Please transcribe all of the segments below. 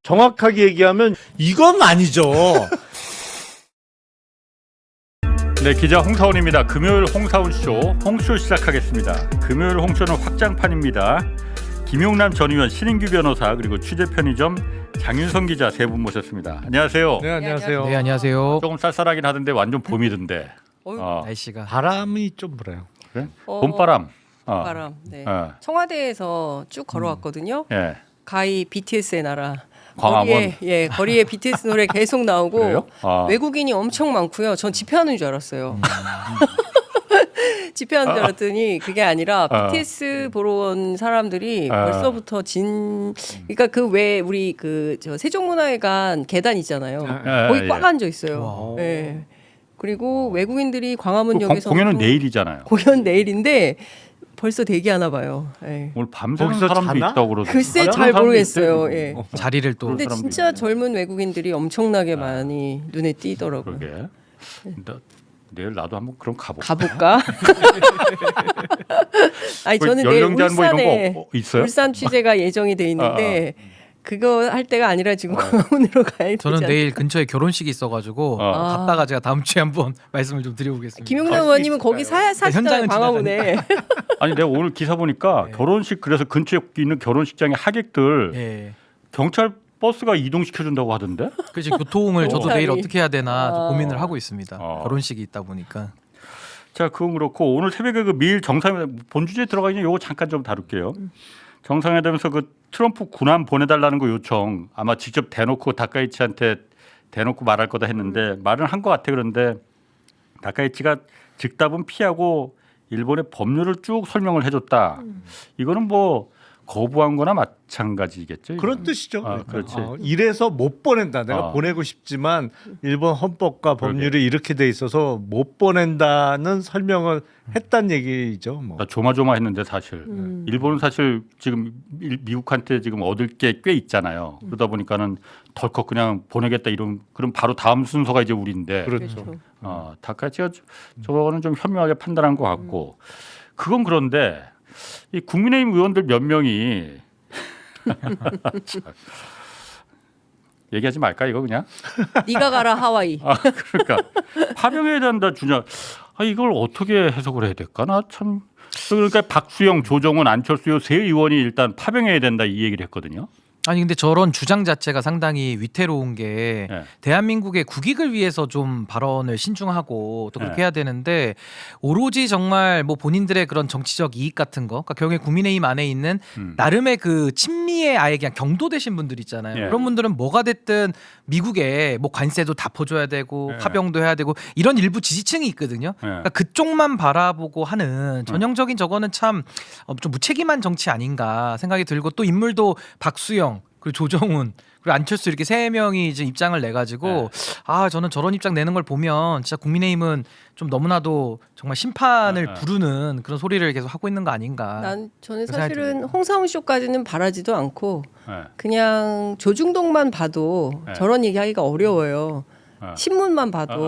정확하게 얘기하면 이건 아니죠. 네, 기자 홍사훈입니다. 금요일 홍사훈쇼 홍쇼 시작하겠습니다. 금요일 홍쇼는 확장판입니다. 김용남 전 의원, 신인규 변호사, 그리고 취재 편의점 장윤성 기자 세 분 모셨습니다. 안녕하세요. 네, 안녕하세요. 네, 안녕하세요. 조금 쌀쌀하긴 하던데 완전 봄이던데. 날씨가 바람이 좀 불어요. 그래? 봄바람. 바람. 네. 청와대에서 쭉 걸어왔거든요. 예. 가히 BTS의 나라. 광화문. 거리에 BTS 노래 계속 나오고 그래요? 외국인이 엄청 많고요. 전 집회하는 줄 알았어요. 집회하는 줄 알았더니 그게 아니라 BTS 보러 온 사람들이 벌써부터 그러니까 그 왜 우리 저 세종문화회관 계단 있잖아요. 거기 꽉 앉아 있어요. 네. 그리고 외국인들이 광화문역에서 공연은 내일이잖아요. 공연 내일인데 벌써 대기하나 봐요. 예. 오늘 밤새는 거기서 사람도 자나? 있다고 그러던데. 글쎄 잘 모르겠어요. 예. 자리를 또 근데 사람도 진짜 있네. 젊은 외국인들이 엄청나게 많이 눈에 띄더라고요. 그러게. 내일 나도 한번 그럼 가볼까? 가볼까? 아니 뭐 저는 내일 연령제한 뭐 이런 울산에 거 있어요? 울산 취재가 예정이 돼 있는데 그거 할 때가 아니라 지금 광화문으로 가야 되지 저는 않을까? 내일 근처에 결혼식이 있어가지고 갔다가 제가 다음 주에 한번 말씀을 좀 드려보겠습니다. 김용남 의원님은 거기 사시잖아요. 현장은 광화문에. 아니 내가 오늘 기사 보니까 결혼식 그래서 근처에 있는 결혼식장의 하객들 예. 경찰 버스가 이동시켜 준다고 하던데. 그래서 교통을 저도 경찰이. 내일 어떻게 해야 되나 좀 고민을 하고 있습니다. 어. 결혼식이 있다 보니까. 자, 그건 그렇고 오늘 새벽에 그 미일 정상회담 본주제에 들어가기 전에 요거 잠깐 좀 다룰게요. 정상회담에서 그 트럼프 군함 보내달라는 거 요청 아마 직접 대놓고 다카이치한테 대놓고 말할 거다 했는데 말은 한 것 같아. 그런데 다카이치가 즉답은 피하고 일본의 법률을 쭉 설명을 해줬다. 이거는 뭐 거부한 거나 마찬가지겠죠. 그런 이거는. 뜻이죠. 그렇지. 이래서 못 보낸다. 내가 아. 보내고 싶지만 일본 헌법과 그러게. 법률이 이렇게 돼 있어서 못 보낸다는 설명을 했단 얘기죠. 뭐. 나 조마조마했는데 사실 일본은 사실 지금 미국한테 지금 얻을 게 꽤 있잖아요. 그러다 보니까는 덜컥 그냥 보내겠다 이런 그럼 바로 다음 순서가 이제 우리인데 그렇죠. 다카이치가 저거는 좀 현명하게 판단한 것 같고 그건 그런데 이 국민의힘 의원들 몇 명이 참. 얘기하지 말까 이거 그냥 네가 가라 하와이. 그러니까 파병해야 된다 주냐 이걸 어떻게 해석을 해야 될까 나 참 그러니까 박수영, 조정훈, 안철수 요 세 의원이 일단 파병해야 된다 이 얘기를 했거든요. 아니 근데 저런 주장 자체가 상당히 위태로운 게 네. 대한민국의 국익을 위해서 좀 발언을 신중하고 또 그렇게 네. 해야 되는데 오로지 정말 뭐 본인들의 그런 정치적 이익 같은 거, 그러니까 결국에 국민의힘 안에 있는 나름의 그 친미에 아예 그냥 경도되신 분들 있잖아요. 네. 그런 분들은 뭐가 됐든 미국에 뭐 관세도 다 퍼줘야 되고 네. 파병도 해야 되고 이런 일부 지지층이 있거든요. 그러니까 그쪽만 바라보고 하는 전형적인 저거는 참 좀 무책임한 정치 아닌가 생각이 들고 또 인물도 박수영 그리고 조정훈 그리고 안철수 이렇게 세 명이 이제 입장을 내 가지고 저는 저런 입장 내는 걸 보면 진짜 국민의힘은 좀 너무나도 정말 심판을 부르는 그런 소리를 계속 하고 있는 거 아닌가. 저는 그 생각이 사실은 듭니다. 홍사훈 쇼까지는 바라지도 않고 네. 그냥 조중동만 봐도 저런 얘기하기가 어려워요. 신문만 봐도.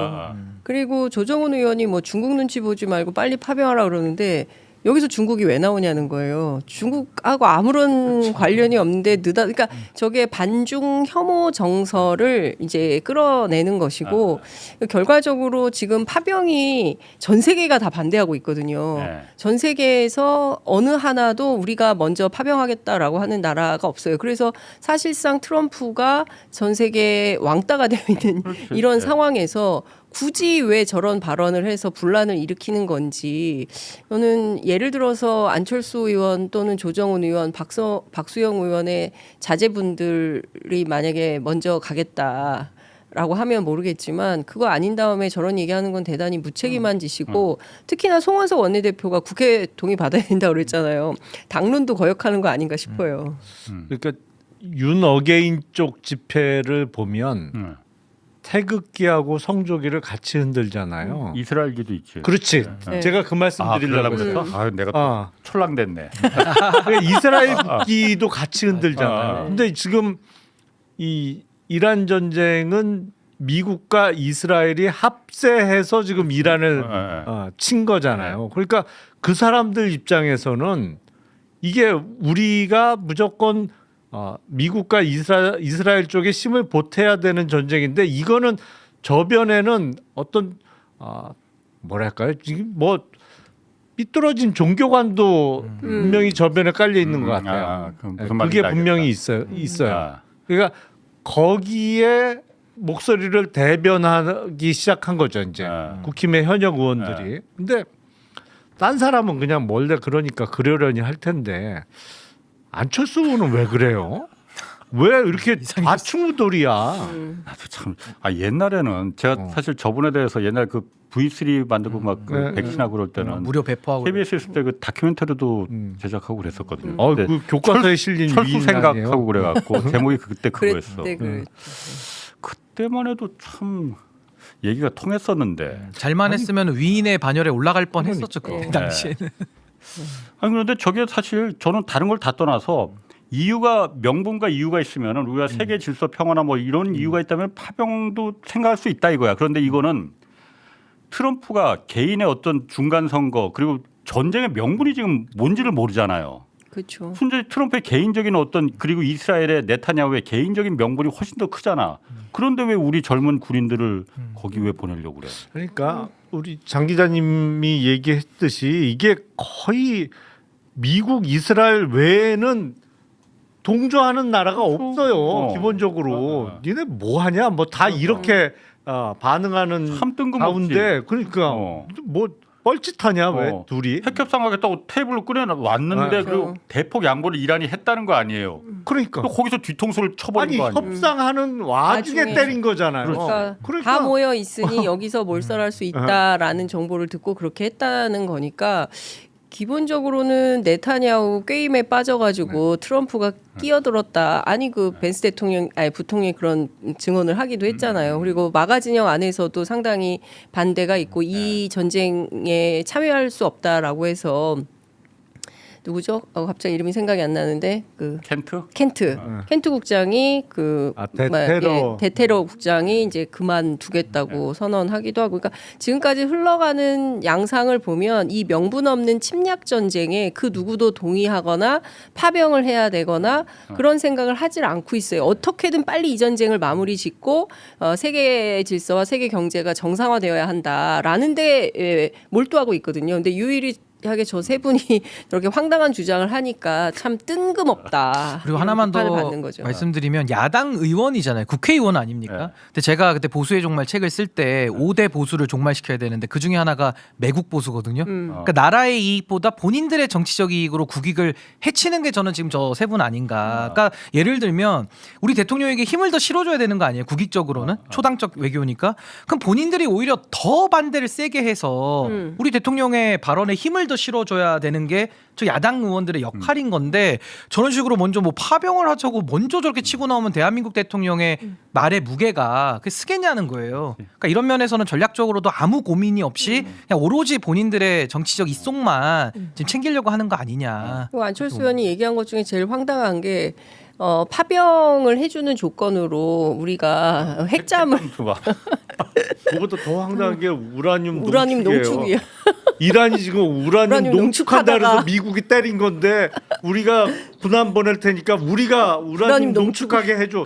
그리고 조정훈 의원이 뭐 중국 눈치 보지 말고 빨리 파병하라 그러는데 여기서 중국이 왜 나오냐는 거예요. 중국하고 아무런 관련이 없는데 그러니까 저게 반중 혐오 정서를 이제 끌어내는 것이고 결과적으로 지금 파병이 전 세계가 다 반대하고 있거든요. 전 세계에서 어느 하나도 우리가 먼저 파병하겠다라고 하는 나라가 없어요. 그래서 사실상 트럼프가 전 세계 왕따가 되어 있는 이런 상황에서 굳이 왜 저런 발언을 해서 분란을 일으키는 건지 저는 예를 들어서 안철수 의원 또는 조정훈 의원, 박수영 의원의 자제분들이 만약에 먼저 가겠다라고 하면 모르겠지만 그거 아닌 다음에 저런 얘기하는 건 대단히 무책임한 짓이고 특히나 송원석 원내대표가 국회 동의 받아야 된다고 그랬잖아요. 당론도 거역하는 거 아닌가 싶어요. 그러니까 윤어게인 쪽 집회를 보면 태극기하고 성조기를 같이 흔들잖아요. 이스라엘기도 있지. 그렇지. 네. 제가 그 말씀 드리려고 그랬어? 했어요. 내가 또 촐랑됐네. 그러니까 이스라엘기도 같이 흔들잖아요. 근데 지금 이 이란 전쟁은 미국과 이스라엘이 합세해서 지금 이란을 친 거잖아요. 그러니까 그 사람들 입장에서는 이게 우리가 무조건 미국과 이스라엘 쪽에 힘을 보태야 되는 전쟁인데 이거는 저변에는 어떤 뭐랄까요? 지금 뭐 삐뚤어진 종교관도 분명히 저변에 깔려 있는 것 같아요. 무슨 그게 말인지 분명히 알겠다. 있어요. 그러니까 거기에 목소리를 대변하기 시작한 거죠. 이제 국힘의 현역 의원들이. 근데 딴 사람은 그냥 몰래 그러니까 그러려니 할 텐데 안철수 의원은 왜 그래요? 왜 이렇게 좌충우돌이야? 나도 참 옛날에는 제가 사실 저분에 대해서 옛날 그 V3 만들고 막 그 백신하고 그럴 때는 무료 배포하고 KBS 있을 때 그 다큐멘터리도 제작하고 그랬었거든요. 그 교과서에 실린 철수 위인 생각하고 아니에요? 그래갖고 제목이 그때 그거였어. 그때만 해도 참 얘기가 통했었는데. 잘만 했으면 위인의 반열에 올라갈 뻔했었죠 그때 당시에는. 아니 그런데 저게 사실 저는 다른 걸 다 떠나서 이유가 명분과 이유가 있으면은 우리가 세계 질서 평화나 뭐 이런 이유가 있다면 파병도 생각할 수 있다 이거야. 그런데 이거는 트럼프가 개인의 어떤 중간 선거 그리고 전쟁의 명분이 지금 뭔지를 모르잖아요. 그렇죠. 순전히 트럼프의 개인적인 어떤 그리고 이스라엘의 네타냐후의 개인적인 명분이 훨씬 더 크잖아. 그런데 왜 우리 젊은 군인들을 거기 왜 보내려고 그래? 그러니까 우리 장 기자님이 얘기했듯이 이게 거의 미국, 이스라엘 외에는 동조하는 나라가 없어요. 기본적으로 니네 뭐 하냐? 뭐 다 이렇게 반응하는 참 뜬금없지. 가운데 그러니까 뭐 뻘짓하냐 왜 둘이? 핵협상하겠다고 테이블로 꺼내왔는데 그리고 대폭 양보를 이란이 했다는 거 아니에요. 그러니까 또 거기서 뒤통수를 쳐버린 아니 거 아니에요. 협상하는 와중에 나중에. 때린 거잖아요. 그러니까 다 모여 있으니 여기서 몰살할 수 있다라는 정보를 듣고 그렇게 했다는 거니까 기본적으로는 네타냐후 게임에 빠져가지고 트럼프가 끼어들었다. 아니 그 벤스 대통령, 아니 부통령이 그런 증언을 하기도 했잖아요. 그리고 마가 진영 안에서도 상당히 반대가 있고 이 전쟁에 참여할 수 없다라고 해서 누구죠? 갑자기 이름이 생각이 안 나는데 그 켄트 국장이 그 대테러 국장이 이제 그만두겠다고 선언하기도 하고, 그러니까 지금까지 흘러가는 양상을 보면 이 명분 없는 침략 전쟁에 그 누구도 동의하거나 파병을 해야 되거나 그런 생각을 하질 않고 있어요. 어떻게든 빨리 이 전쟁을 마무리 짓고 세계 질서와 세계 경제가 정상화되어야 한다라는데 몰두하고 있거든요. 근데 유일하게 저 세 분이 이렇게 황당한 주장을 하니까 참 뜬금없다. 그리고 하나만 더 받는 거죠. 말씀드리면 야당 의원이잖아요. 국회의원 아닙니까? 근데 제가 그때 보수의 종말 책을 쓸 때 5대 보수를 종말시켜야 되는데 그 중에 하나가 매국 보수거든요. 그러니까 나라의 이익보다 본인들의 정치적 이익으로 국익을 해치는 게 저는 지금 저 세 분 아닌가. 그러니까 예를 들면 우리 대통령에게 힘을 더 실어줘야 되는 거 아니에요? 국익적으로는 초당적 외교니까. 그럼 본인들이 오히려 더 반대를 세게 해서 우리 대통령의 발언에 힘을 더 실어줘야 되는 게 저 야당 의원들의 역할인 건데 저런 식으로 먼저 뭐 파병을 하자고 먼저 저렇게 치고 나오면 대한민국 대통령의 말의 무게가 그게 쓰겠냐는 거예요. 그러니까 이런 면에서는 전략적으로도 아무 고민이 없이 그냥 오로지 본인들의 정치적 이속만 지금 챙기려고 하는 거 아니냐. 안철수 의원이 얘기한 것 중에 제일 황당한 게 파병을 해주는 조건으로 우리가 핵잠을 그것도 더 황당한 게 우라늄 농축이야. 이란이 지금 우라늄 농축한다 그래서 미국이 때린 건데 우리가 군함 보낼 테니까 우리가 우라늄 농축하게 해줘.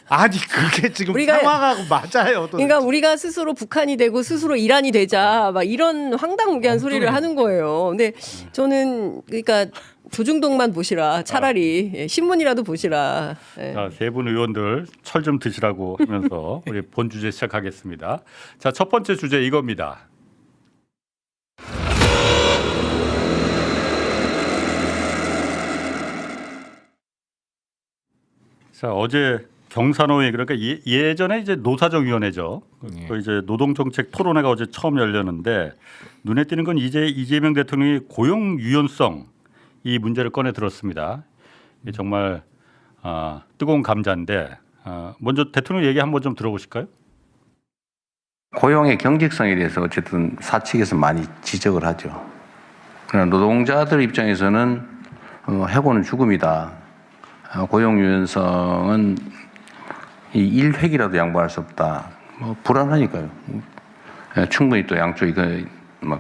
아니 그게 지금 상황하고 맞아요. 도대체. 그러니까 우리가 스스로 북한이 되고 스스로 이란이 되자 막 이런 황당무계한 소리를 하는 거예요. 근데 저는 그러니까 조중동만 보시라. 차라리 신문이라도 보시라. 자, 세 분 의원들 철 좀 드시라고 하면서 우리 본 주제 시작하겠습니다. 자, 첫 번째 주제 이겁니다. 자, 어제 경산호회 그러니까 예전에 이제 노사정위원회죠. 그 이제 노동정책 토론회가 어제 처음 열렸는데 눈에 띄는 건 이제 이재명 대통령이 고용 유연성 이 문제를 꺼내 들었습니다. 이게 정말 뜨거운 감자인데 먼저 대통령 얘기 한번 좀 들어보실까요? 고용의 경직성에 대해서 어쨌든 사측에서 많이 지적을 하죠. 그러나 노동자들 입장에서는 해고는 죽음이다. 고용 유연성은 이 일획이라도 양보할 수 없다. 뭐 불안하니까요. 충분히 또 양쪽이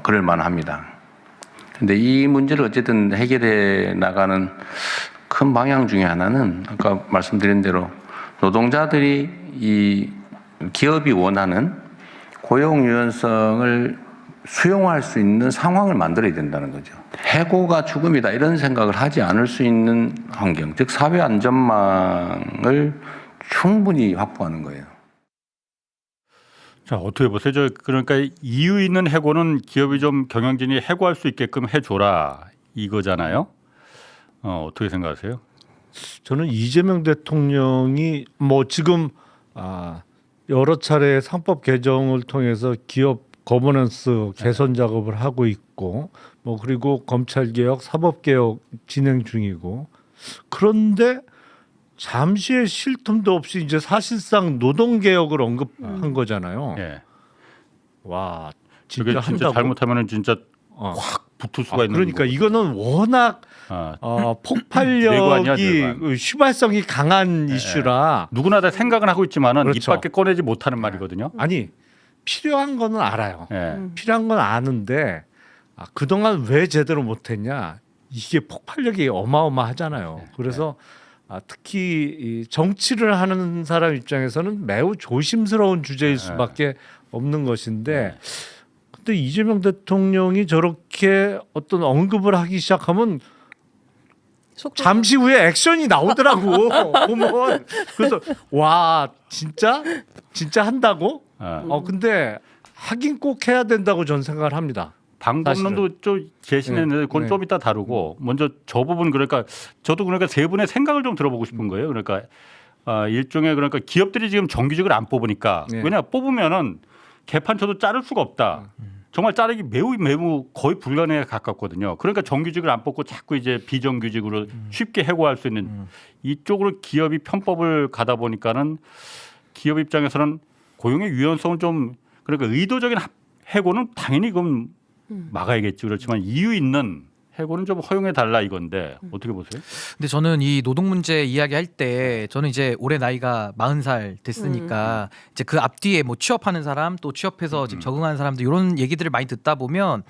그럴 만합니다. 근데 이 문제를 어쨌든 해결해 나가는 큰 큰 방향 중에 하나는 아까 말씀드린 대로 노동자들이 이 기업이 원하는 고용 유연성을 수용할 수 있는 상황을 만들어야 된다는 거죠. 해고가 죽음이다 이런 생각을 하지 않을 수 있는 환경, 즉 사회 안전망을 충분히 확보하는 거예요. 자, 어떻게 보세요? 그러니까 이유 있는 해고는 기업이 좀 경영진이 해고할 수 있게끔 해줘라 이거잖아요. 어떻게 생각하세요? 저는 이재명 대통령이 뭐 지금 여러 차례 상법 개정을 통해서 기업 거버넌스 개선 작업을 하고 있고 뭐 그리고 검찰 개혁, 사법 개혁 진행 중이고 그런데 잠시의 쉴 틈도 없이 이제 사실상 노동 개혁을 언급한 거잖아요. 예. 와, 그게 진짜 진짜 한다고? 잘못하면은 진짜 확 붙을 수가 있는 그러니까 거고. 이거는 워낙 내고 폭발력이 아니야, 내관. 휘발성이 강한 이슈라 누구나 다 생각은 하고 있지만은 그렇죠. 입 밖에 꺼내지 못하는 말이거든요. 아니 필요한 거는 알아요. 예. 필요한 건 아는데 그동안 왜 제대로 못했냐 이게 폭발력이 어마어마하잖아요. 그래서 특히 이 정치를 하는 사람 입장에서는 매우 조심스러운 주제일 수밖에 없는 것인데 근데 이재명 대통령이 저렇게 어떤 언급을 하기 시작하면 잠시 후에 액션이 나오더라고 보면 그래서 와 진짜 한다고? 근데 하긴 꼭 해야 된다고 저는 생각을 합니다. 방법론도 좀 제시했는데 그건 네. 좀 이따 다루고 먼저 저 부분 그러니까 저도 그러니까 세 분의 생각을 좀 들어보고 싶은 거예요. 그러니까 일종의 그러니까 기업들이 지금 정규직을 안 뽑으니까 네. 왜냐 뽑으면은 개판 쳐도 자를 수가 없다. 정말 자르기 매우 거의 불가능에 가깝거든요. 그러니까 정규직을 안 뽑고 자꾸 이제 비정규직으로 쉽게 해고할 수 있는 이쪽으로 기업이 편법을 가다 보니까는 기업 입장에서는 고용의 유연성을 좀 그러니까 의도적인 해고는 당연히 그건 막아야겠죠. 그렇지만 이유 있는 해고는 좀 허용해 달라 이건데 어떻게 보세요? 근데 저는 이 노동 문제 이야기할 때 저는 이제 올해 나이가 40살 됐으니까 이제 그 앞뒤에 뭐 취업하는 사람 또 취업해서 지금 적응하는 사람들 이런 얘기들을 많이 듣다 보면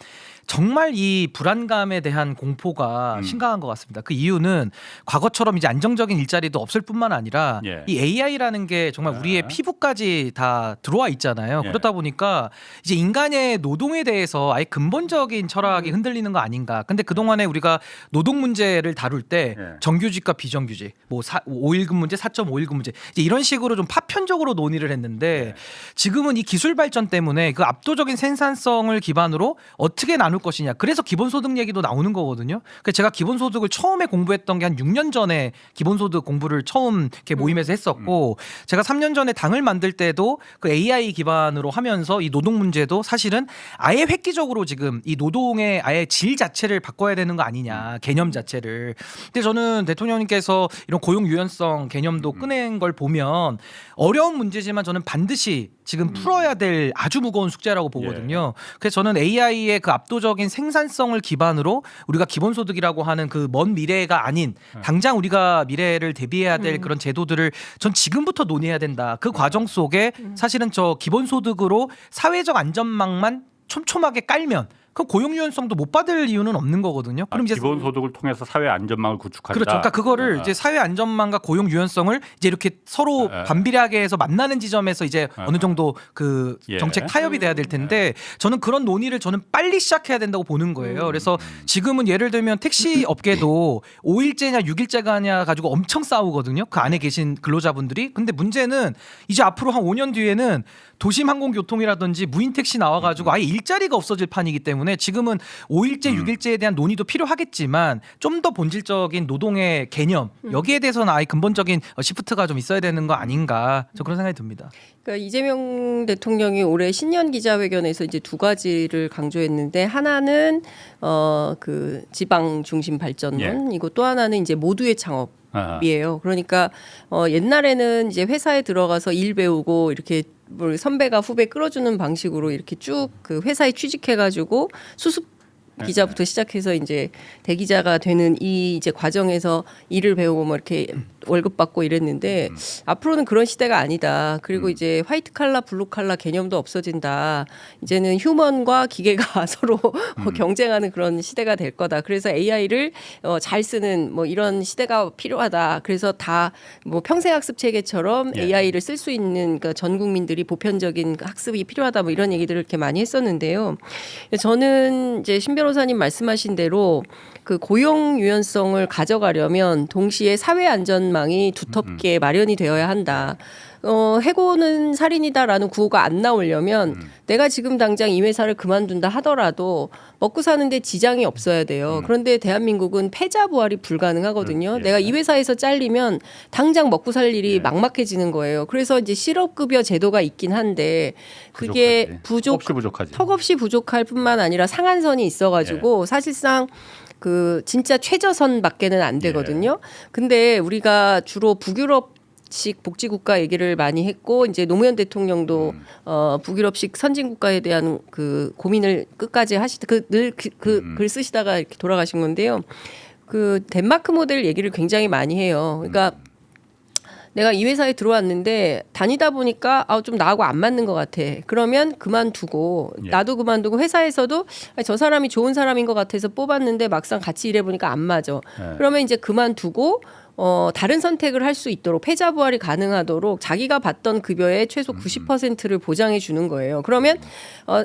정말 이 불안감에 대한 공포가 심각한 것 같습니다. 그 이유는 과거처럼 이제 안정적인 일자리도 없을 뿐만 아니라 예. 이 AI라는 게 정말 우리의 피부까지 다 들어와 있잖아요. 예. 그러다 보니까 이제 인간의 노동에 대해서 아예 근본적인 철학이 흔들리는 거 아닌가. 근데 그동안에 우리가 노동 문제를 다룰 때 예. 정규직과 비정규직, 뭐 5일근 문제, 4.5일근 문제 이제 이런 식으로 좀 파편적으로 논의를 했는데 지금은 이 기술 발전 때문에 그 압도적인 생산성을 기반으로 어떻게 나눌 것이냐. 그래서 기본소득 얘기도 나오는 거거든요. 그래서 제가 기본소득을 처음에 공부했던 게 한 6년 전에 기본소득 공부를 처음 이렇게 모임에서 했었고 제가 3년 전에 당을 만들 때도 그 AI 기반으로 하면서 이 노동 문제도 사실은 아예 획기적으로 지금 이 노동의 아예 질 자체를 바꿔야 되는 거 아니냐. 개념 자체를. 근데 저는 대통령님께서 이런 고용 유연성 개념도 꺼낸 걸 보면 어려운 문제지만 저는 반드시 지금 풀어야 될 아주 무거운 숙제라고 보거든요. 그래서 저는 AI의 그 압도적인 생산성을 기반으로 우리가 기본소득이라고 하는 그 먼 미래가 아닌 당장 우리가 미래를 대비해야 될 그런 제도들을 전 지금부터 논의해야 된다. 그 과정 속에 사실은 저 기본소득으로 사회적 안전망만 촘촘하게 깔면 그 고용 유연성도 못 받을 이유는 없는 거거든요. 그럼 이제 기본소득을 통해서 사회 안전망을 구축한다. 그렇죠. 그러니까 그거를 이제 사회 안전망과 고용 유연성을 이제 이렇게 서로 반비례하게 해서 만나는 지점에서 이제 어느 정도 그 정책 타협이 돼야 될 텐데 저는 그런 논의를 저는 빨리 시작해야 된다고 보는 거예요. 그래서 지금은 예를 들면 택시 업계도 5일제냐 6일제가냐 가지고 엄청 싸우거든요. 그 안에 계신 근로자분들이. 근데 문제는 이제 앞으로 한 5년 뒤에는 도심 항공교통이라든지 무인 택시 나와가지고 아예 일자리가 없어질 판이기 때문에 지금은 5일제, 6일제에 대한 논의도 필요하겠지만 좀 더 본질적인 노동의 개념 여기에 대해서는 아예 근본적인 시프트가 좀 있어야 되는 거 아닌가 저 그런 생각이 듭니다. 그러니까 이재명 대통령이 올해 신년 기자회견에서 이제 두 가지를 강조했는데 하나는 그 지방 중심 발전론이고 또 하나는 이제 모두의 창업이에요. 그러니까 옛날에는 이제 회사에 들어가서 일 배우고 이렇게 뭐 선배가 후배 끌어주는 방식으로 이렇게 쭉 그 회사에 취직해가지고 수습 기자부터 시작해서 이제 대기자가 되는 이 이제 과정에서 일을 배우고 뭐 이렇게 월급 받고 이랬는데 앞으로는 그런 시대가 아니다. 그리고 이제 화이트 칼라, 블루 칼라 개념도 없어진다. 이제는 휴먼과 기계가 서로 경쟁하는 그런 시대가 될 거다. 그래서 AI를 잘 쓰는 뭐 이런 시대가 필요하다. 그래서 다 뭐 평생학습 체계처럼 AI를 쓸 수 있는 그러니까 전 국민들이 보편적인 학습이 필요하다. 뭐 이런 얘기들을 이렇게 많이 했었는데요. 저는 이제 신 변호사님 말씀하신 대로 그 고용 유연성을 가져가려면 동시에 사회 안전망이 두텁게 마련이 되어야 한다. 해고는 살인이다라는 구호가 안 나오려면 내가 지금 당장 이 회사를 그만둔다 하더라도 먹고 사는데 지장이 없어야 돼요. 그런데 대한민국은 패자부활이 불가능하거든요. 내가 이 회사에서 잘리면 당장 먹고 살 일이 막막해지는 거예요. 그래서 이제 실업급여 제도가 있긴 한데 그게 부족하지. 턱없이 부족할 뿐만 아니라 상한선이 있어가지고 사실상 그 진짜 최저선밖에는 안 되거든요. 근데 우리가 주로 북유럽식 복지국가 얘기를 많이 했고 이제 노무현 대통령도 북유럽식 선진국가에 대한 그 고민을 끝까지 글 쓰시다가 이렇게 돌아가신 건데요. 그 덴마크 모델 얘기를 굉장히 많이 해요. 그러니까 내가 이 회사에 들어왔는데 다니다 보니까 좀 나하고 안 맞는 것 같아. 그러면 그만두고 나도 그만두고 회사에서도 저 사람이 좋은 사람인 것 같아서 뽑았는데 막상 같이 일해보니까 안 맞아. 그러면 이제 그만두고 다른 선택을 할 수 있도록 패자부활이 가능하도록 자기가 받던 급여의 최소 90%를 보장해 주는 거예요. 그러면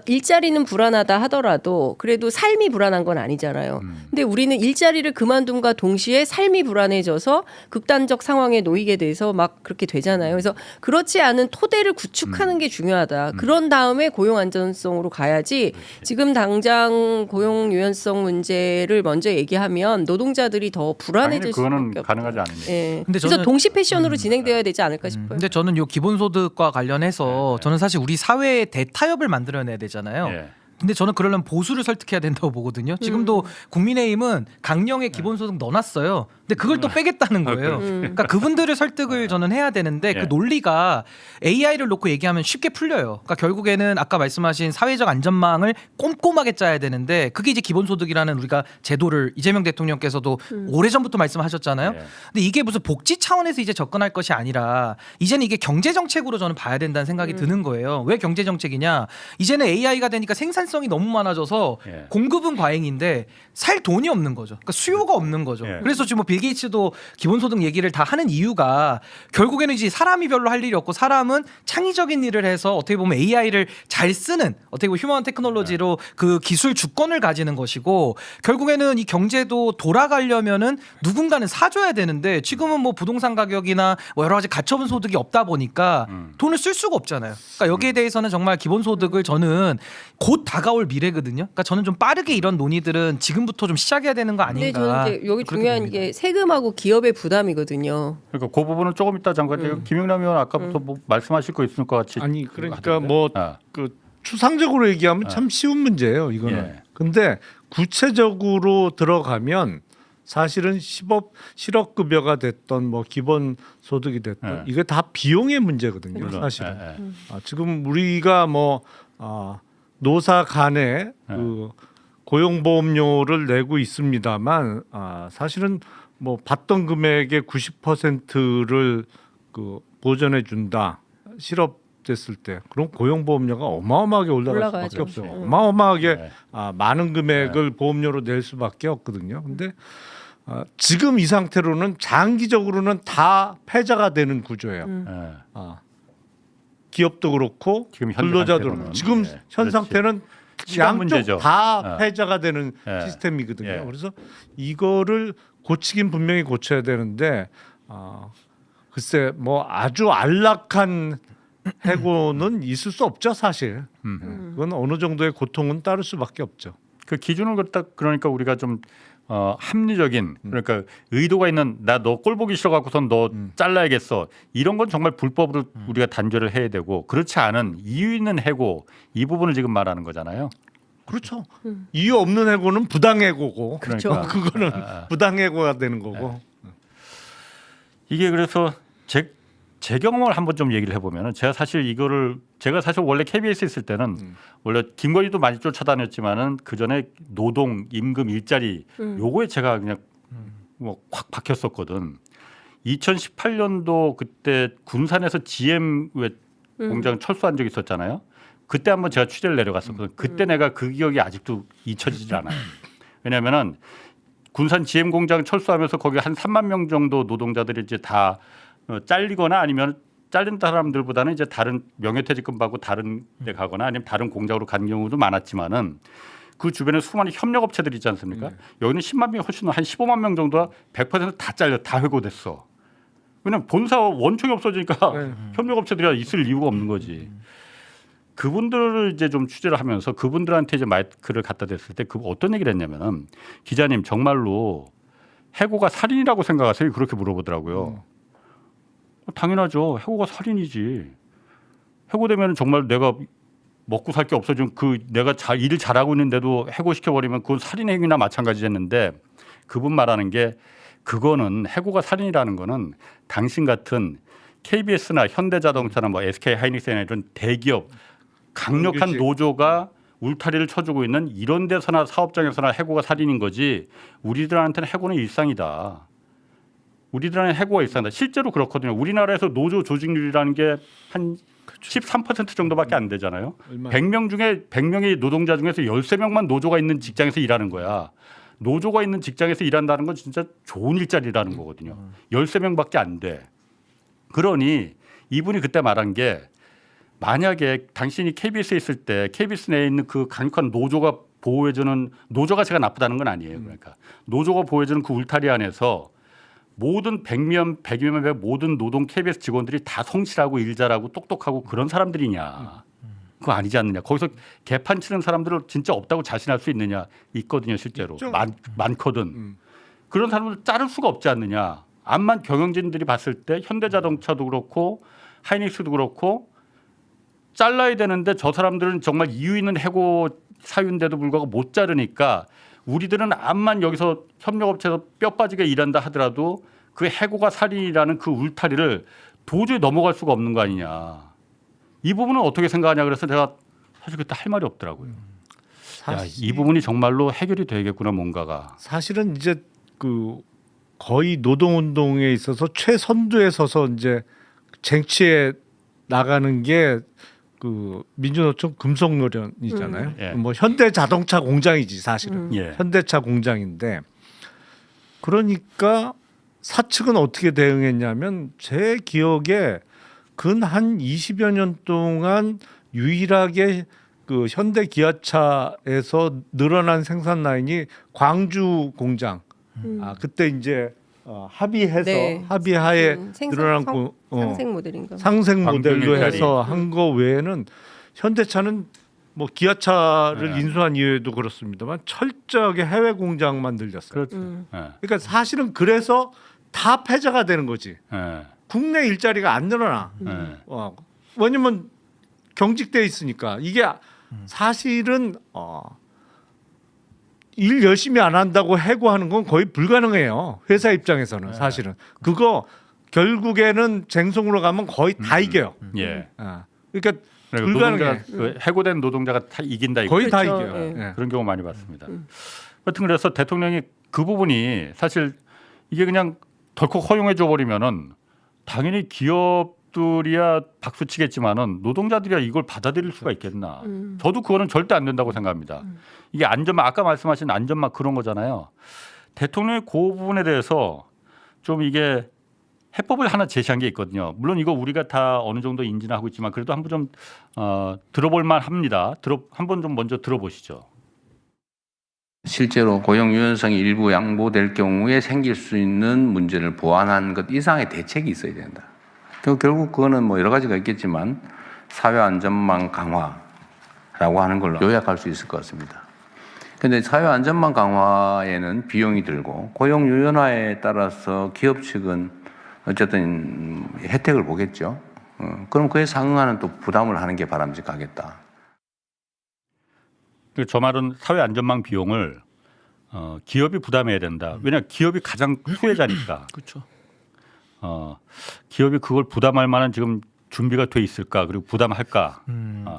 일자리는 불안하다 하더라도 그래도 삶이 불안한 건 아니잖아요. 근데 우리는 일자리를 그만둠과 동시에 삶이 불안해져서 극단적 상황에 놓이게 돼서 막 그렇게 되잖아요. 그래서 그렇지 않은 토대를 구축하는 게 중요하다. 그런 다음에 고용 안전성으로 가야지 지금 당장 고용 유연성 문제를 먼저 얘기하면 노동자들이 더 불안해질 수밖에 그거는 없다. 가능하지 않으니까. 예. 근데 그래서 저는- 동시 패션으로 진행되어야 되지 않을까 싶어요. 근데 저는 요 기본소득과 관련해서 저는 사실 우리 사회의 대타협을 만들어내야 되잖아요. 예. 근데 저는 그러려면 보수를 설득해야 된다고 보거든요. 지금도 국민의힘은 강령에 기본소득 넣어놨어요. 근데 그걸 또 빼겠다는 거예요. 그러니까 그분들의 설득을 저는 해야 되는데 그 논리가 AI를 놓고 얘기하면 쉽게 풀려요. 그러니까 결국에는 아까 말씀하신 사회적 안전망을 꼼꼼하게 짜야 되는데 그게 이제 기본소득이라는 우리가 제도를 이재명 대통령께서도 오래전부터 말씀하셨잖아요. 근데 이게 무슨 복지 차원에서 이제 접근할 것이 아니라 이제는 이게 경제 정책으로 저는 봐야 된다는 생각이 드는 거예요. 왜 경제 정책이냐? 이제는 AI가 되니까 생산성이 너무 많아져서 공급은 과잉인데 살 돈이 없는 거죠. 그러니까 수요가 없는 거죠. 그래서 지금 뭐 빌 게이츠도 기본소득 얘기를 다 하는 이유가 결국에는 이제 사람이 별로 할 일이 없고 사람은 창의적인 일을 해서 어떻게 보면 AI를 잘 쓰는 어떻게 보면 휴먼 테크놀로지로 그 기술 주권을 가지는 것이고 결국에는 이 경제도 돌아가려면은 누군가는 사줘야 되는데 지금은 뭐 부동산 가격이나 뭐 여러 가지 가처분 소득이 없다 보니까 돈을 쓸 수가 없잖아요. 그러니까 여기에 대해서는 정말 기본소득을 저는 곧 다가올 미래거든요. 그러니까 저는 좀 빠르게 이런 논의들은 지금부터 좀 시작해야 되는 거 근데 아닌가. 저는 이제 여기 그렇게 중요한 봅니다. 게 세금하고 기업의 부담이거든요. 그러니까 그 부분은 조금 이따 잠깐 김영남 의원 아까부터 뭐 말씀하실 거 있을 것 같이. 아니 그러니까 하던데. 뭐 아. 그 추상적으로 얘기하면 참 쉬운 문제예요. 이거는. 예. 근데 구체적으로 들어가면 사실은 실업급여가 됐던 뭐 기본소득이 됐던 이게 다 비용의 문제거든요. 물론. 사실은. 예, 예. 지금 우리가 뭐 노사 간에 그 고용보험료를 내고 있습니다만 사실은 뭐 받던 금액의 90%를 그 보전해 준다. 실업됐을 때 그럼 고용보험료가 어마어마하게 올라갈 올라가야죠. 수밖에 없어요. 어마어마하게 네. 많은 금액을 보험료로 낼 수밖에 없거든요. 근데 지금 이 상태로는 장기적으로는 다 패자가 되는 구조예요. 예. 기업도 그렇고 지금 현재 근로자도 상태로는. 그렇고 지금 네, 현 그렇지. 상태는 시간 양쪽 문제죠. 다 어. 패자가 되는 예. 시스템이거든요. 예. 그래서 이거를 고치긴 분명히 고쳐야 되는데 글쎄 뭐 아주 안락한 해고는 있을 수 없죠 사실. 그건 어느 정도의 고통은 따를 수밖에 없죠. 그 기준을 갖다 그러니까 우리가 좀 합리적인 그러니까 의도가 있는 나 너 꼴 보기 싫어 갖고선 너 잘라야겠어 이런 건 정말 불법으로 우리가 단죄를 해야 되고 그렇지 않은 이유 있는 해고 이 부분을 지금 말하는 거잖아요. 그렇죠. 이유 없는 해고는 부당해고고. 그렇죠. 그거는 부당해고가 되는 거고. 이게 그래서 제 경험을 한번 좀 얘기를 해보면은 제가 사실 원래 KBS 있을 때는 원래 김건희도 많이 쫓아다녔지만은 그 전에 노동, 임금, 일자리 요거에 제가 그냥 뭐 확 박혔었거든. 2018년도 그때 군산에서 GM 왜 공장 철수한 적이 있었잖아요. 그때 한번 제가 취재를 내려갔었거든. 그때 내가 그 기억이 아직도 잊혀지질 않아요. 왜냐하면은 군산 GM 공장 철수하면서 거기 한 3만 명 정도 노동자들이 이제 다 잘리거나 아니면 잘린 사람들보다는 이제 다른 명예퇴직금 받고 다른 데 가거나 아니면 다른 공장으로 간 경우도 많았지만은 그 주변에 수많은 협력업체들이 있지 않습니까? 여기는 10만 명이 훨씬 한 15만 명 정도가 100% 다 회고됐어. 왜냐면 본사 원청이 없어지니까 협력업체들이 있을 이유가 없는 거지. 그분들을 이제 좀 취재를 하면서 그분들한테 이제 마이크를 갖다 댔을 때 그 어떤 얘기를 했냐면은 기자님 정말로 해고가 살인이라고 생각하세요? 그렇게 물어보더라고요. 당연하죠. 해고가 살인이지. 해고되면 정말 내가 먹고 살 게 없어지면 내가 일을 잘하고 있는데도 해고시켜버리면 그건 살인 행위나 마찬가지였는데 그분 말하는 게 그거는 해고가 살인이라는 거는 당신 같은 KBS나 현대자동차나 뭐 SK 하이닉스나 이런 대기업 강력한 노조가 울타리를 쳐주고 있는 이런 데서나 사업장에서나 해고가 살인인 거지 우리들한테는 해고는 일상이다. 우리들한테는 해고가 일상이다. 실제로 그렇거든요. 우리나라에서 노조 조직률이라는 게 한 13% 정도밖에 안 되잖아요. 100명 중에 100명의 노동자 중에서 13명만 노조가 있는 직장에서 일하는 거야. 노조가 있는 직장에서 일한다는 건 진짜 좋은 일자리라는 거거든요. 13명밖에 안 돼. 그러니 이분이 그때 말한 게 만약에 당신이 KBS에 있을 때 KBS 내에 있는 그 강력한 노조가 보호해주는 노조가 제가 나쁘다는 건 아니에요. 그러니까 노조가 보호해주는 그 울타리 안에서 모든 100명 모든 노동 KBS 직원들이 다 성실하고 일 잘하고 똑똑하고 그런 사람들이냐. 그거 아니지 않느냐. 거기서 개판 치는 사람들을 진짜 없다고 자신할 수 있느냐. 있거든요. 실제로. 많거든. 그런 사람들 자를 수가 없지 않느냐. 암만 경영진들이 봤을 때 현대자동차도 그렇고 하이닉스도 그렇고 잘라야 되는데 저 사람들은 정말 이유 있는 해고 사유인데도 불구하고 못 자르니까 우리들은 암만 여기서 협력업체에서 뼈 빠지게 일한다 하더라도 그 해고가 살인이라는 그 울타리를 도저히 넘어갈 수가 없는 거 아니냐. 이 부분은 어떻게 생각하냐 그래서 제가 사실 그때 할 말이 없더라고요. 야, 이 부분이 정말로 해결이 되겠구나 뭔가가. 사실은 이제 그 거의 노동운동에 있어서 최선두에 서서 이제 쟁취해 나가는 게 그 민주노총 금속노련이잖아요. 예. 뭐 현대자동차 공장이지 사실은. 예. 현대차 공장인데 그러니까 사측은 어떻게 대응했냐면 제 기억에 근 한 20여 년 동안 유일하게 그 현대 기아차에서 늘어난 생산 라인이 광주 공장. 그때 이제 합의해서 네. 합의하에 생산 늘어난 상생 모델인가? 상생 모델로 광주 해서 한 거 외에는 현대차는 뭐 기아차를 네. 인수한 이후에도 그렇습니다만 철저하게 해외 공장만 늘렸어요. 그렇죠. 예. 그러니까 사실은 그래서 다 폐자가 되는 거지. 예. 국내 일자리가 안 늘어나. 예. 왜냐면 경직돼 있으니까 이게 사실은 일 열심히 안 한다고 해고하는 건 거의 불가능해요. 회사 입장에서는 사실은 그거 결국에는 쟁송으로 가면 거의 다 이겨요. 예. 그러니까 노동자, 불가능해. 그 해고된 노동자가 다 이긴다 이거. 거의 다 그렇죠. 이겨요. 예. 예. 그런 경우 많이 봤습니다. 하여튼 그래서 대통령이 그 부분이 사실 이게 그냥 덜컥 허용해 줘 버리면은 당연히 기업들이야 박수 치겠지만은 노동자들이야 이걸 받아들일 수가 있겠나. 저도 그거는 절대 안 된다고 생각합니다. 이게 안전망 아까 말씀하신 안전망 그런 거잖아요. 대통령이 그 부분에 대해서 좀 이게 해법을 하나 제시한 게 있거든요. 물론 이거 우리가 다 어느 정도 인지는 하고 있지만 그래도 한번 좀 들어볼 만합니다. 한번 좀 먼저 들어보시죠. 실제로 고용 유연성이 일부 양보될 경우에 생길 수 있는 문제를 보완한 것 이상의 대책이 있어야 된다. 결국 그거는 뭐 여러 가지가 있겠지만 사회 안전망 강화라고 하는 걸로 요약할 수 있을 것 같습니다. 그런데 사회 안전망 강화에는 비용이 들고 고용 유연화에 따라서 기업 측은 어쨌든 혜택을 보겠죠. 그럼 그에 상응하는 또 부담을 하는 게 바람직하겠다. 저 말은 사회 안전망 비용을 기업이 부담해야 된다. 왜냐 기업이 가장 수혜자니까. 그렇죠. 기업이 그걸 부담할 만한 지금 준비가 돼 있을까 그리고 부담할까?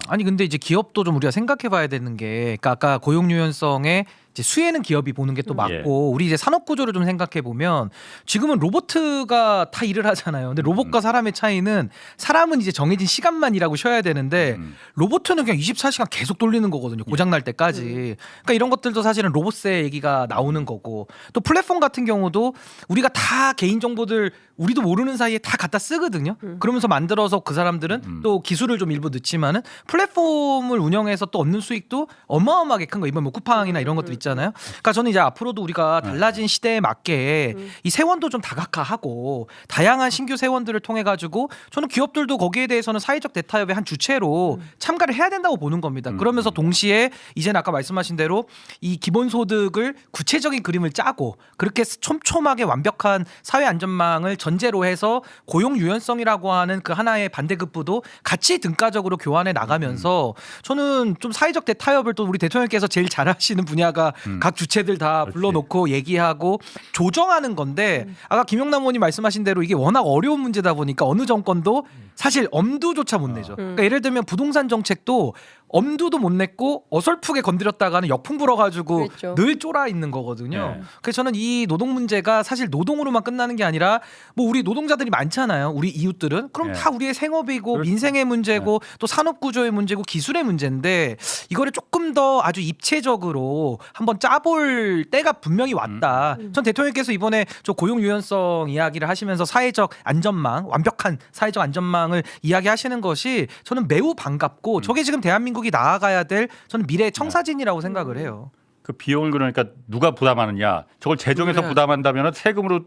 아니 근데 이제 기업도 좀 우리가 생각해봐야 되는 게, 그러니까 아까 고용 유연성에 이제 수혜는 기업이 보는 게 또 맞고, 우리 이제 산업 구조를 좀 생각해 보면 지금은 로봇가 다 일을 하잖아요. 근데 로봇과 사람의 차이는, 사람은 이제 정해진 시간만 일하고 쉬어야 되는데 로봇은 그냥 24시간 계속 돌리는 거거든요. 고장 날 때까지. 그러니까 이런 것들도 사실은 로봇세 얘기가 나오는 거고, 또 플랫폼 같은 경우도 우리가 다 개인 정보들 우리도 모르는 사이에 다 갖다 쓰거든요. 그러면서 만들어서 그 사람들은 또 기술을 좀 일부 넣지만은 플랫폼을 운영해서 또 얻는 수익도 어마어마하게 큰 거. 이번 뭐 쿠팡이나 이런 것들 있잖아요. 그러니까 저는 이제 앞으로도 우리가 달라진 시대에 맞게 이 세원도 좀 다각화하고 다양한 신규 세원들을 통해 가지고, 저는 기업들도 거기에 대해서는 사회적 대타협의 한 주체로 참가를 해야 된다고 보는 겁니다. 그러면서 동시에 이제는 아까 말씀하신 대로 이 기본소득을 구체적인 그림을 짜고, 그렇게 촘촘하게 완벽한 사회 안전망을 전제로 해서 고용 유연성이라고 하는 그 하나의 반대급부도 같이 등가적으로 교환해 나가면서, 저는 좀 사회적 대타협을 또 우리 대통령께서 제일 잘하시는 분야가 각 주체들 다 불러놓고 얘기하고 조정하는 건데, 아까 김영남 의원님 말씀하신 대로 이게 워낙 어려운 문제다 보니까 어느 정권도 사실 엄두조차 못 내죠. 그러니까 예를 들면 부동산 정책도 엄두도 못 냈고 어설프게 건드렸다가는 역풍 불어가지고 그렇죠. 늘 쫄아 있는 거거든요. 네. 그래서 저는 이 노동 문제가 사실 노동으로만 끝나는 게 아니라, 뭐 우리 노동자들이 많잖아요. 우리 이웃들은 그럼 네. 다 우리의 생업이고 그렇죠. 민생의 문제고 또 산업 구조의 문제고 기술의 문제인데, 이거를 조금 더 아주 입체적으로 한번 짜볼 때가 분명히 왔다. 전 대통령께서 이번에 저 고용 유연성 이야기를 하시면서 사회적 안전망, 완벽한 사회적 안전망을 이야기하시는 것이 저는 매우 반갑고, 저게 지금 대한민국이 나아가야 될 저는 미래의 청사진이라고 생각을 해요. 그 비용을 그러니까 누가 부담하느냐? 저걸 재정에서 부담한다면 세금으로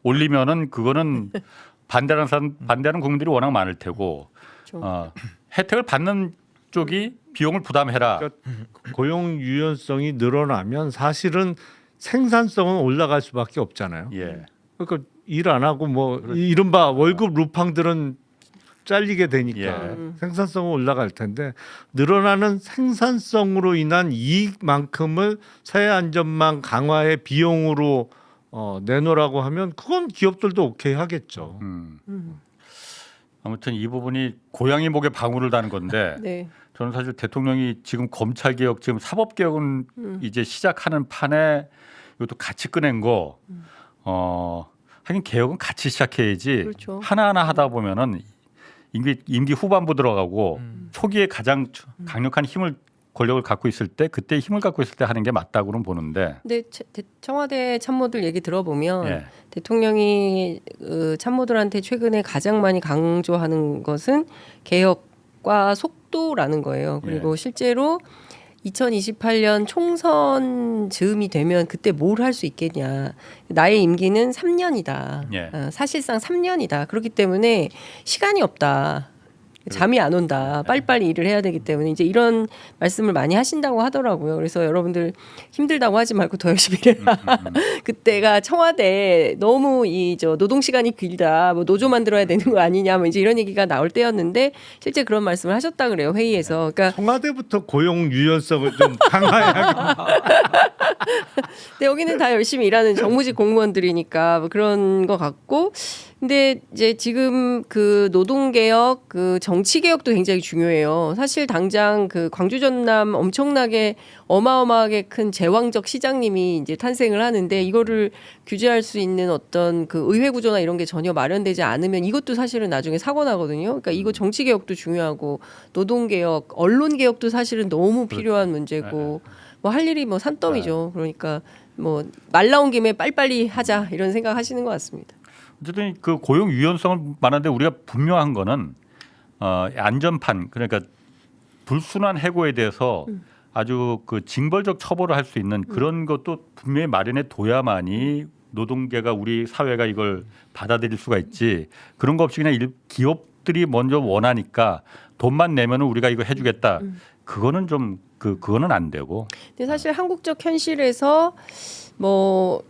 올리면은 그거는 반대하는 사람, 반대하는 국민들이 워낙 많을 테고, 혜택을 받는 쪽이 비용을 부담해라. 그러니까 고용 유연성이 늘어나면 사실은 생산성은 올라갈 수밖에 없잖아요. 예. 그러니까 일 안 하고 뭐 이른바 월급 루팡들은 잘리게 되니까 예. 생산성은 올라갈 텐데, 늘어나는 생산성으로 인한 이익만큼을 사회 안전망 강화의 비용으로 내놓으라고 하면 그건 기업들도 오케이 하겠죠. 아무튼 이 부분이 고양이 목에 방울을 다는 건데, 네. 저는 사실 대통령이 지금 검찰 개혁, 지금 사법 개혁은 이제 시작하는 판에 이것도 같이 꺼낸 거, 하긴 개혁은 같이 시작해야지. 그렇죠. 하나하나 하다 보면은 임기 후반부 들어가고 초기에 가장 강력한 권력을 갖고 있을 때, 그때 힘을 갖고 있을 때 하는 게 맞다고는 보는데. 근데 청와대 참모들 얘기 들어보면 예. 대통령이 참모들한테 최근에 가장 많이 강조하는 것은 개혁과 속도라는 거예요. 그리고 실제로 2028년 총선 즈음이 되면 그때 뭘 할 수 있겠냐. 나의 임기는 3년이다. 예. 사실상 3년이다. 그렇기 때문에 시간이 없다. 잠이 안 온다. 빨리빨리 일을 해야 되기 때문에 이제 이런 말씀을 많이 하신다고 하더라고요. 그래서 여러분들 힘들다고 하지 말고 더 열심히 일해라. 그때가 청와대 너무 노동 시간이 길다. 뭐 노조 만들어야 되는 거 아니냐. 뭐 이제 이런 얘기가 나올 때였는데 실제 그런 말씀을 하셨다 그래요. 회의에서. 그러니까 청와대부터 고용 유연성을 좀 강화해야. 근데 여기는 다 열심히 일하는 정무직 공무원들이니까 뭐 그런 것 같고. 근데 이제 지금 그 노동개혁, 그 정치개혁도 굉장히 중요해요. 사실 당장 그 광주 전남 엄청나게 어마어마하게 큰 제왕적 시장님이 이제 탄생을 하는데, 이거를 규제할 수 있는 어떤 그 의회 구조나 이런 게 전혀 마련되지 않으면 이것도 사실은 나중에 사고 나거든요. 그러니까 이거 정치개혁도 중요하고, 노동개혁, 언론개혁도 사실은 너무 필요한 문제고, 뭐 할 일이 뭐 산더미죠. 그러니까 뭐 말 나온 김에 빨리빨리 하자 이런 생각하시는 것 같습니다. 어쨌든 그 고용 유연성을 말하는데 우리가 분명한 거는 안전판, 그러니까 불순한 해고에 대해서 아주 그 징벌적 처벌을 할 수 있는 그런 것도 분명히 마련해 둬야만이 노동계가, 우리 사회가 이걸 받아들일 수가 있지. 그런 거 없이 그냥 기업들이 먼저 원하니까 돈만 내면은 우리가 이거 해주겠다. 그거는 좀 그거는 안 되고. 근데 사실 한국적 현실에서 뭐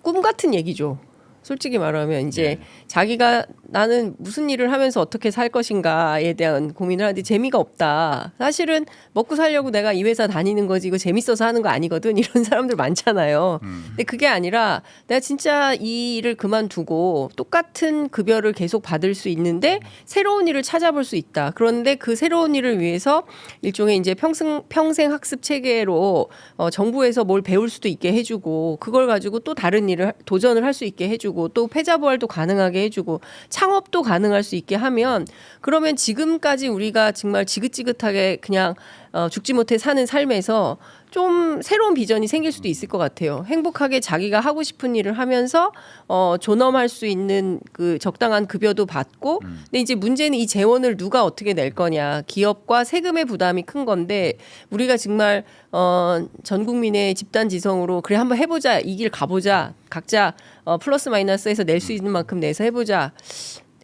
꿈 같은 얘기죠. 솔직히 말하면 이제 자기가 나는 무슨 일을 하면서 어떻게 살 것인가에 대한 고민을 하는데 재미가 없다. 사실은 먹고 살려고 내가 이 회사 다니는 거지 이거 재밌어서 하는 거 아니거든. 이런 사람들 많잖아요. 근데 그게 아니라 내가 진짜 이 일을 그만두고 똑같은 급여를 계속 받을 수 있는데 새로운 일을 찾아볼 수 있다. 그런데 그 새로운 일을 위해서 일종의 이제 평생 학습 체계로 정부에서 뭘 배울 수도 있게 해주고 그걸 가지고 또 다른 일을 도전을 할 수 있게 해주고 또 패자부활도 가능하게 해주고 창업도 가능할 수 있게 하면 그러면 지금까지 우리가 정말 지긋지긋하게 그냥 죽지 못해 사는 삶에서 좀 새로운 비전이 생길 수도 있을 것 같아요. 행복하게 자기가 하고 싶은 일을 하면서 존엄할 수 있는 그 적당한 급여도 받고 근데 이제 문제는 이 재원을 누가 어떻게 낼 거냐. 기업과 세금의 부담이 큰 건데 우리가 정말 전 국민의 집단 지성으로 그래 한번 해보자. 이 길 가보자. 각자 플러스 마이너스해서 낼 수 있는 만큼 내서 해보자.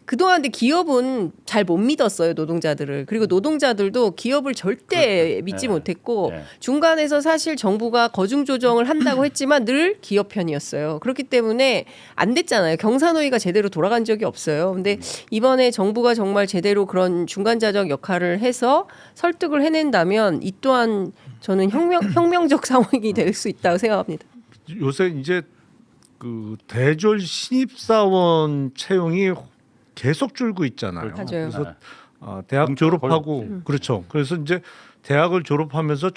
그동안 근데 기업은 잘 못 믿었어요, 노동자들을. 그리고 노동자들도 기업을 절대 믿지 못했고 중간에서 사실 정부가 거중 조정을 한다고 했지만 늘 기업 편이었어요. 그렇기 때문에 안 됐잖아요. 경사노위가 제대로 돌아간 적이 없어요. 근데 이번에 정부가 정말 제대로 그런 중간자적 역할을 해서 설득을 해낸다면 이 또한 저는 혁명적 상황이 될 수 있다고 생각합니다. 요새 이제 그 대졸 신입사원 채용이 계속 줄고 있잖아요. 맞아요. 그래서 대학 졸업하고 그렇죠. 그래서 이제 대학을 졸업하면서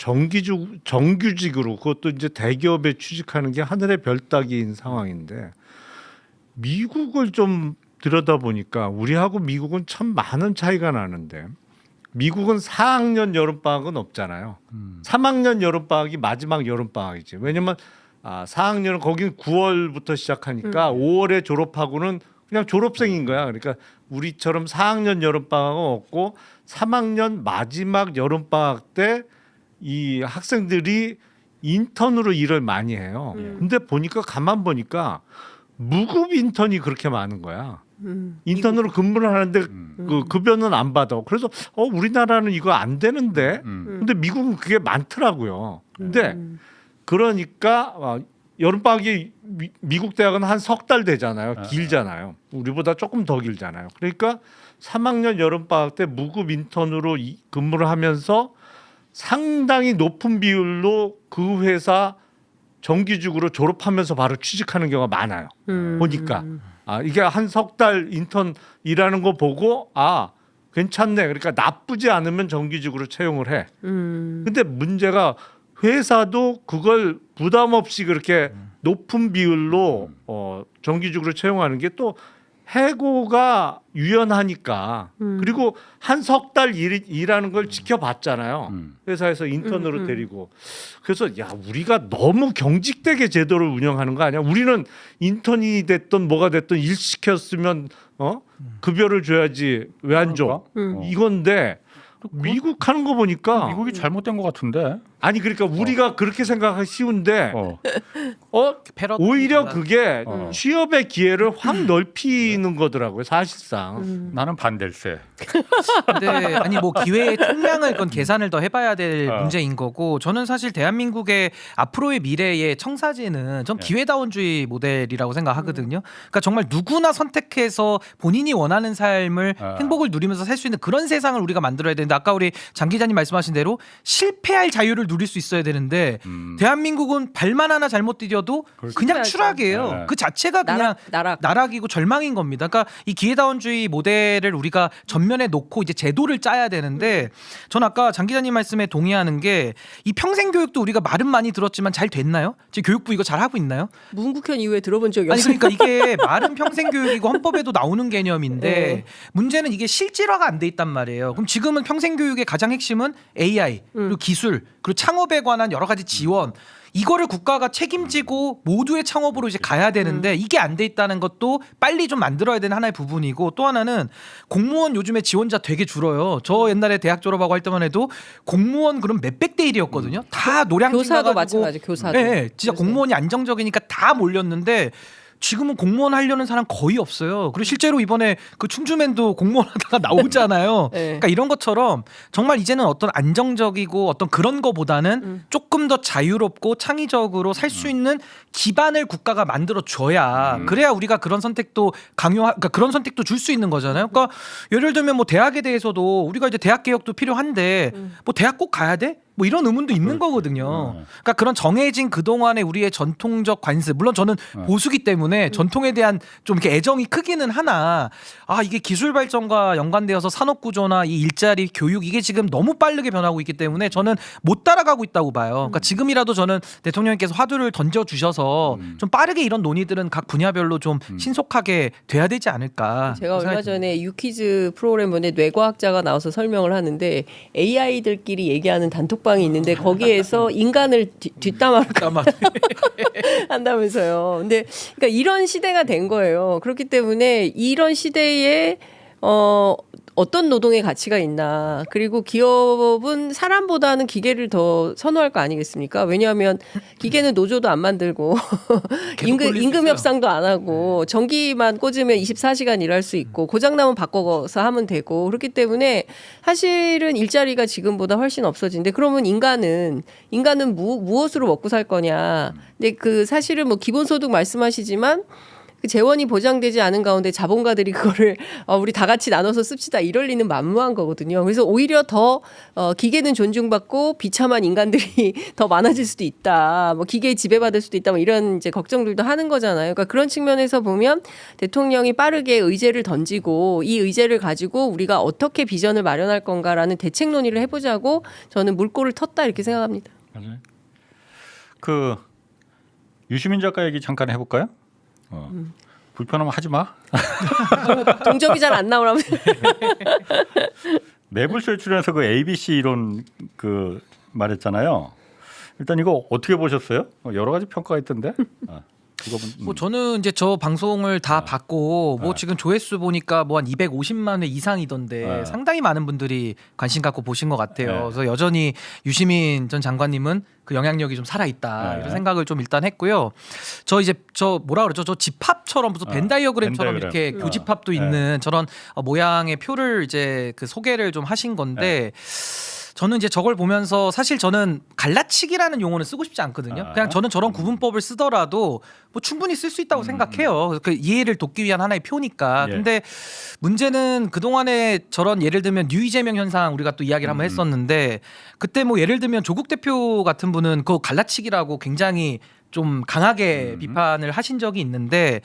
정규직으로 그것도 이제 대기업에 취직하는 게 하늘의 별 따기인 상황인데 미국을 좀 들여다 보니까 우리하고 미국은 참 많은 차이가 나는데 미국은 4학년 여름방학은 없잖아요. 3학년 여름방학이 마지막 여름방학이지. 왜냐면 4학년은 거긴 9월부터 시작하니까 5월에 졸업하고는 그냥 졸업생인 거야. 그러니까 우리처럼 4학년 여름방학은 없고 3학년 마지막 여름방학 때 이 학생들이 인턴으로 일을 많이 해요. 근데 보니까 가만 보니까 무급 인턴이 그렇게 많은 거야. 인턴으로 근무를 하는데 그 급여는 안 받아. 그래서 우리나라는 이거 안 되는데. 근데 미국은 그게 많더라고요. 근데 그러니까 여름방학이 미국 대학은 한 석 달 되잖아요. 길잖아요. 우리보다 조금 더 길잖아요. 그러니까 3학년 여름방학 때 무급 인턴으로 근무를 하면서 상당히 높은 비율로 그 회사 정규직으로 졸업하면서 바로 취직하는 경우가 많아요. 보니까 이게 한 석 달 인턴 일하는 거 보고 괜찮네. 그러니까 나쁘지 않으면 정규직으로 채용을 해. 근데 문제가 회사도 그걸 부담 없이 그렇게 높은 비율로 정규직으로 채용하는 게 또 해고가 유연하니까 그리고 한 석 달 일하는 걸 지켜봤잖아요. 회사에서 인턴으로 데리고 그래서 우리가 너무 경직되게 제도를 운영하는 거 아니야? 우리는 인턴이 됐든 뭐가 됐든 일 시켰으면 급여를 줘야지 왜 안 줘? 이건데 미국 하는 거 보니까 미국이 잘못된 것 같은데. 아니 그러니까 우리가 그렇게 생각하기 쉬운데 오히려 그게 취업의 기회를 확 넓히는 거더라고요 사실상. 나는 반댈세. 근데 아니 뭐 기회의 총량을 그건 계산을 더 해봐야 될 문제인 거고 저는 사실 대한민국의 앞으로의 미래의 청사진은 전 기회다원주의 모델이라고 생각하거든요. 그러니까 정말 누구나 선택해서 본인이 원하는 삶을 행복을 누리면서 살 수 있는 그런 세상을 우리가 만들어야 되는데 아까 우리 장 기자님 말씀하신 대로 실패할 자유를 누릴 수 있어야 되는데 대한민국은 발만 하나 잘못 디뎌도 그냥 추락이에요. 그 자체가 그냥 나락이고 절망인 겁니다. 그러니까 이 기회다원주의 모델을 우리가 전면에 놓고 이제 제도를 짜야 되는데 전 아까 장 기자님 말씀에 동의하는 게 이 평생 교육도 우리가 말은 많이 들었지만 잘 됐나요? 지금 교육부 이거 잘 하고 있나요? 문국현 이후에 들어본 적이 아니 없어요. 그러니까 이게 말은 평생 교육이고 헌법에도 나오는 개념인데 문제는 이게 실질화가 안 돼 있단 말이에요. 그럼 지금은 평생 교육의 가장 핵심은 AI 그리고 기술 그리고 창업에 관한 여러 가지 지원 이거를 국가가 책임지고 모두의 창업으로 이제 가야 되는데 이게 안 돼 있다는 것도 빨리 좀 만들어야 되는 하나의 부분이고 또 하나는 공무원 요즘에 지원자 되게 줄어요. 저 옛날에 대학 졸업하고 할 때만 해도 공무원 그럼 몇백 대 1이었거든요. 다 노량진 교사도 가가지고 마찬가지. 교사도. 네, 진짜 공무원이 안정적이니까 다 몰렸는데 지금은 공무원 하려는 사람 거의 없어요. 그리고 실제로 이번에 그 충주맨도 공무원 하다가 나오잖아요. 네. 그러니까 이런 것처럼 정말 이제는 어떤 안정적이고 어떤 그런 거보다는 조금 더 자유롭고 창의적으로 살 수 있는 기반을 국가가 만들어 줘야 그래야 우리가 그런 선택도 그러니까 그런 선택도 줄 수 있는 거잖아요. 그러니까 예를 들면 뭐 대학에 대해서도 우리가 이제 대학 개혁도 필요한데 뭐 대학 꼭 가야 돼? 뭐 이런 의문도 있는 거거든요. 그러니까 그런 정해진 그동안의 우리의 전통적 관습, 물론 저는 보수기 때문에 전통에 대한 좀 이렇게 애정이 크기는 하나, 아 이게 기술 발전과 연관되어서 산업 구조나 이 일자리, 교육 이게 지금 너무 빠르게 변하고 있기 때문에 저는 못 따라가고 있다고 봐요. 그러니까 지금이라도 저는 대통령님께서 화두를 던져 주셔서 좀 빠르게 이런 논의들은 각 분야별로 좀 신속하게 돼야 되지 않을까. 제가 얼마 전에 유퀴즈 프로그램 보내 뇌과학자가 나와서 설명을 하는데 AI들끼리 얘기하는 단톡방이 있는데 거기에서 인간을 뒷담화로 한다면서요. 근데 그러니까 이런 시대가 된 거예요. 그렇기 때문에 이런 시대에 어떤 노동의 가치가 있나. 그리고 기업은 사람보다는 기계를 더 선호할 거 아니겠습니까? 왜냐하면 기계는 노조도 안 만들고 임금 협상도 안 하고 전기만 꽂으면 24시간 일할 수 있고 고장나면 바꿔서 하면 되고 그렇기 때문에 사실은 일자리가 지금보다 훨씬 없어진데 그러면 인간은 무엇으로 먹고 살 거냐. 근데 그 사실은 뭐 기본소득 말씀하시지만 그 재원이 보장되지 않은 가운데 자본가들이 그거를 우리 다 같이 나눠서 씁시다 이럴 리는 만무한 거거든요. 그래서 오히려 더 기계는 존중받고 비참한 인간들이 더 많아질 수도 있다. 뭐 기계에 지배받을 수도 있다. 뭐 이런 이제 걱정들도 하는 거잖아요. 그러니까 그런 측면에서 보면 대통령이 빠르게 의제를 던지고 이 의제를 가지고 우리가 어떻게 비전을 마련할 건가라는 대책 논의를 해보자고 저는 물꼬를 텄다 이렇게 생각합니다. 맞아요. 그 유시민 작가 얘기 잠깐 해볼까요? 불편하면 하지 마. 동접이 잘 안 나오라면. 매불쇼에 출연해서 그 ABC 이론 그 말했잖아요. 일단 이거 어떻게 보셨어요? 여러 가지 평가가 있던데. 뭐 저는 이제 저 방송을 다 봤고 뭐 지금 조회수 보니까 뭐 한 250만 회 이상이던데 상당히 많은 분들이 관심 갖고 보신 것 같아요. 그래서 여전히 유시민 전 장관님은 그 영향력이 좀 살아 있다 이런 생각을 좀 일단 했고요. 저 뭐라 그러죠? 저 집합처럼 무슨 벤 다이어그램처럼 이렇게 교집합도 있는 저런 모양의 표를 이제 그 소개를 좀 하신 건데. 저는 이제 저걸 보면서 사실 저는 갈라치기라는 용어는 쓰고 싶지 않거든요. 그냥 저는 저런 구분법을 쓰더라도 뭐 충분히 쓸 수 있다고 생각해요. 그 이해를 돕기 위한 하나의 표니까. 근데 문제는 그동안에 저런 예를 들면 뉴 이재명 현상 우리가 또 이야기를 한번 했었는데 그때 뭐 예를 들면 조국 대표 같은 분은 그 갈라치기라고 굉장히 좀 강하게 비판을 하신 적이 있는데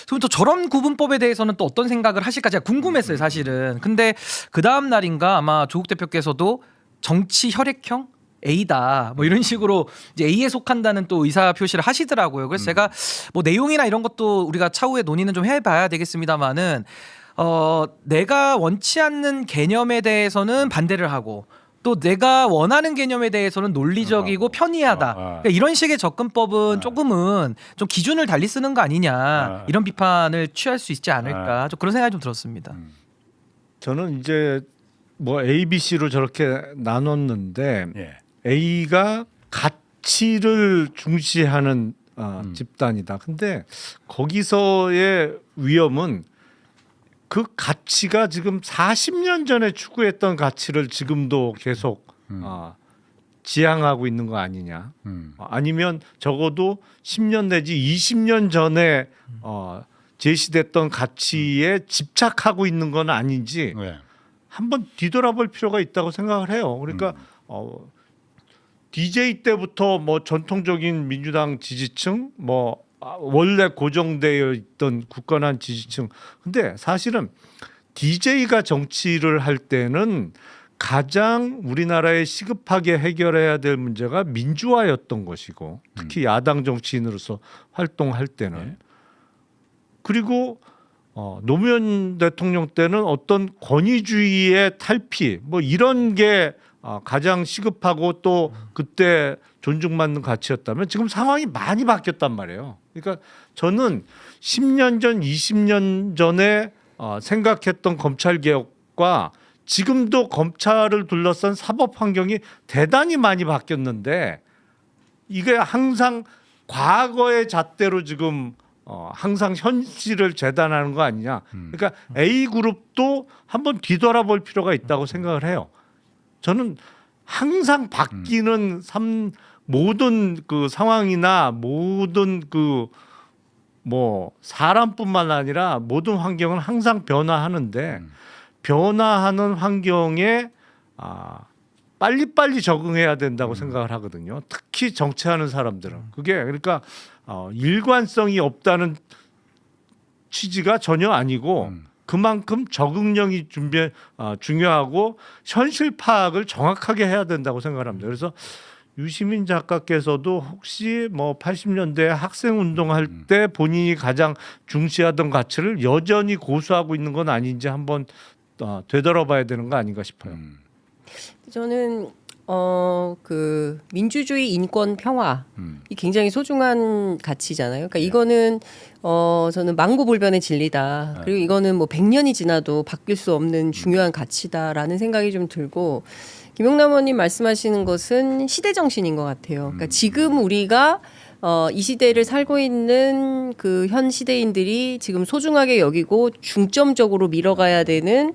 또 저런 구분법에 대해서는 또 어떤 생각을 하실까 제가 궁금했어요 사실은. 근데 그 다음 날인가 아마 조국 대표께서도 정치 혈액형 A다 뭐 이런 식으로 이제 A에 속한다는 또 의사 표시를 하시더라고요. 그래서 제가 뭐 내용이나 이런 것도 우리가 차후에 논의는 좀 해봐야 되겠습니다만은 내가 원치 않는 개념에 대해서는 반대를 하고 또 내가 원하는 개념에 대해서는 논리적이고 편이하다. 그러니까 이런 식의 접근법은 조금은 좀 기준을 달리 쓰는 거 아니냐 이런 비판을 취할 수 있지 않을까 좀 그런 생각이 좀 들었습니다. 저는 이제 뭐 A, B, C로 저렇게 나눴는데 A가 가치를 중시하는 집단이다. 근데 거기서의 위험은 그 가치가 지금 40년 전에 추구했던 가치를 지금도 계속 지향하고 있는 거 아니냐. 아니면 적어도 10년 내지 20년 전에 제시됐던 가치에 집착하고 있는 건 아닌지 한번 뒤돌아볼 필요가 있다고 생각을 해요. 그러니까 DJ 때부터 뭐 전통적인 민주당 지지층 뭐 원래 고정되어 있던 굳건한 지지층. 근데 사실은 DJ가 정치를 할 때는 가장 우리나라에 시급하게 해결해야 될 문제가 민주화였던 것이고 특히 야당 정치인으로서 활동할 때는 그리고 노무현 대통령 때는 어떤 권위주의의 탈피 뭐 이런 게 가장 시급하고 또 그때 존중받는 가치였다면 지금 상황이 많이 바뀌었단 말이에요. 그러니까 저는 10년 전, 20년 전에 생각했던 검찰 개혁과 지금도 검찰을 둘러싼 사법 환경이 대단히 많이 바뀌었는데 이게 항상 과거의 잣대로 지금 항상 현실을 재단하는 거 아니냐. 그러니까 A 그룹도 한번 뒤돌아볼 필요가 있다고 생각을 해요. 저는 항상 바뀌는 모든 그 상황이나 모든 그 뭐 사람뿐만 아니라 모든 환경은 항상 변화하는데 변화하는 환경에 빨리빨리 적응해야 된다고 생각을 하거든요. 특히 정치하는 사람들은 그게 그러니까 일관성이 없다는 취지가 전혀 아니고 그만큼 적응력이 중요하고 현실 파악을 정확하게 해야 된다고 생각합니다. 그래서 유시민 작가께서도 혹시 뭐 80년대 학생 운동할 때 본인이 가장 중시하던 가치를 여전히 고수하고 있는 건 아닌지 한번 되돌아봐야 되는 거 아닌가 싶어요. 저는 그 민주주의, 인권, 평화 이 굉장히 소중한 가치잖아요. 그러니까 이거는 저는 망고불변의 진리다. 그리고 이거는 뭐 100년이 지나도 바뀔 수 없는 중요한 가치다라는 생각이 좀 들고 김용남 의원님 말씀하시는 것은 시대 정신인 것 같아요. 그러니까 지금 우리가 이 시대를 살고 있는 그 현 시대인들이 지금 소중하게 여기고 중점적으로 밀어가야 되는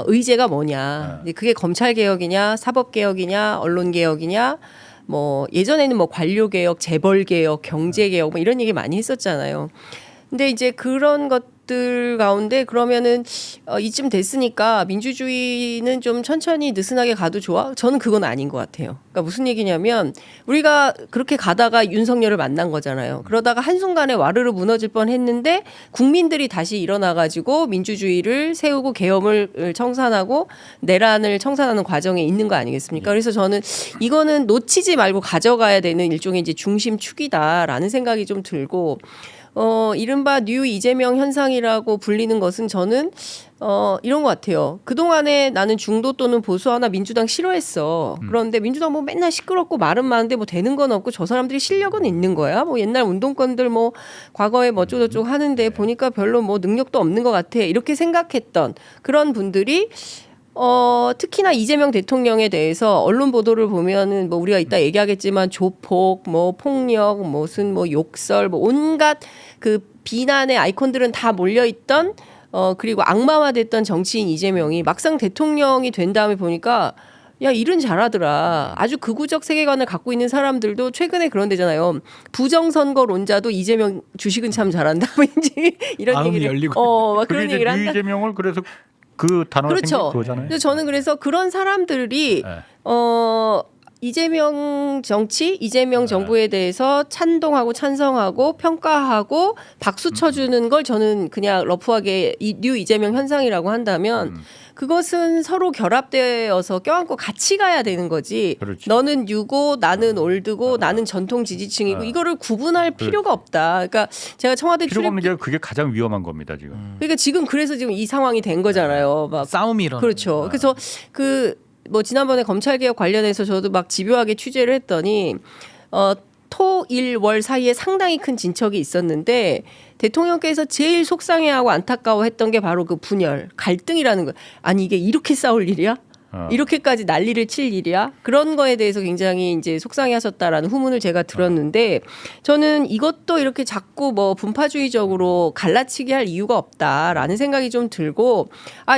의제가 뭐냐. 그게 검찰 개혁이냐, 사법 개혁이냐, 언론 개혁이냐. 뭐 예전에는 뭐 관료 개혁, 재벌 개혁, 경제 개혁 뭐 이런 얘기 많이 했었잖아요. 근데 이제 그런 것들 가운데 그러면은 이쯤 됐으니까 민주주의는 좀 천천히 느슨하게 가도 좋아? 저는 그건 아닌 것 같아요. 그러니까 무슨 얘기냐면 우리가 그렇게 가다가 윤석열을 만난 거잖아요. 그러다가 한순간에 와르르 무너질 뻔했는데 국민들이 다시 일어나가지고 민주주의를 세우고 계엄을 청산하고 내란을 청산하는 과정에 있는 거 아니겠습니까? 그래서 저는 이거는 놓치지 말고 가져가야 되는 일종의 이제 중심축이다라는 생각이 좀 들고 이른바 뉴 이재명 현상이라고 불리는 것은 저는 이런 것 같아요. 그동안에 나는 중도 또는 보수하나 민주당 싫어했어. 그런데 민주당 뭐 맨날 시끄럽고 말은 많은데 뭐 되는 건 없고 저 사람들이 실력은 있는 거야. 뭐 옛날 운동권들 뭐 과거에 뭐 어쩌고저쩌고 하는데 보니까 별로 뭐 능력도 없는 것 같아. 이렇게 생각했던 그런 분들이 특히나 이재명 대통령에 대해서 언론 보도를 보면은 뭐 우리가 이따 얘기하겠지만 조폭, 뭐 폭력, 무슨 뭐 욕설, 뭐 온갖 그 비난의 아이콘들은 다 몰려있던 그리고 악마화됐던 정치인 이재명이 막상 대통령이 된 다음에 보니까 야 일은 잘하더라. 아주 극우적 세계관을 갖고 있는 사람들도 최근에 그런 데잖아요. 부정선거론자도 이재명 주식은 참 잘한다. 왠지 이런 마음이 얘기를 열리고. 막 그런 얘기를 한다. 이재명을 그래서 그 단어가 그렇죠. 생긴 거잖아요. 그래서 저는 그래서 그런 사람들이 이재명 정치, 이재명 정부에 대해서 찬동하고 찬성하고 평가하고 박수 쳐주는 걸 저는 그냥 러프하게 뉴 이재명 현상이라고 한다면 그것은 서로 결합되어서 껴안고 같이 가야 되는 거지. 그렇죠. 너는 뉴고 나는 올드고 나는 전통 지지층이고 이거를 구분할 필요가 없다. 그러니까 제가 청와대 필요가 없는 게 그게 가장 위험한 겁니다 지금. 그러니까 지금 그래서 지금 이 상황이 된 거잖아요. 막 싸움이 일어나. 그렇죠. 그래서 뭐 지난번에 검찰 개혁 관련해서 저도 막 집요하게 취재를 했더니 토, 일, 월 사이에 상당히 큰 진척이 있었는데 대통령께서 제일 속상해하고 안타까워했던 게 바로 그 분열, 갈등이라는 거. 아니 이게 이렇게 싸울 일이야? 이렇게까지 난리를 칠 일이야? 그런 거에 대해서 굉장히 이제 속상해하셨다라는 후문을 제가 들었는데 저는 이것도 이렇게 자꾸 뭐 분파주의적으로 갈라치게 할 이유가 없다라는 생각이 좀 들고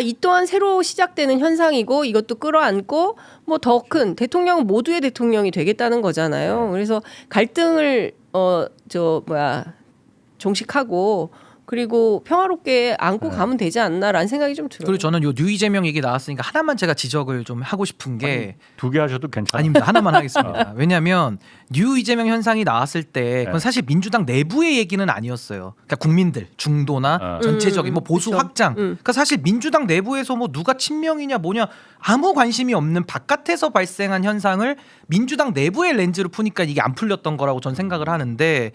이 또한 새로 시작되는 현상이고 이것도 끌어안고 뭐 더 큰 대통령은 모두의 대통령이 되겠다는 거잖아요. 그래서 갈등을 종식하고 그리고 평화롭게 안고 가면 되지 않나라는 생각이 좀 들어요. 그리고 저는 요 뉴 이재명 얘기 나왔으니까 하나만 제가 지적을 좀 하고 싶은 게 두 개 하셔도 괜찮아요. 아닙니다. 하나만 하겠습니다. 왜냐하면 뉴 이재명 현상이 나왔을 때 그건 사실 민주당 내부의 얘기는 아니었어요. 그러니까 국민들 중도나 전체적인 뭐 보수 그렇죠. 확장. 그러니까 사실 민주당 내부에서 뭐 누가 친명이냐 뭐냐 아무 관심이 없는 바깥에서 발생한 현상을 민주당 내부의 렌즈로 푸니까 이게 안 풀렸던 거라고 전 생각을 하는데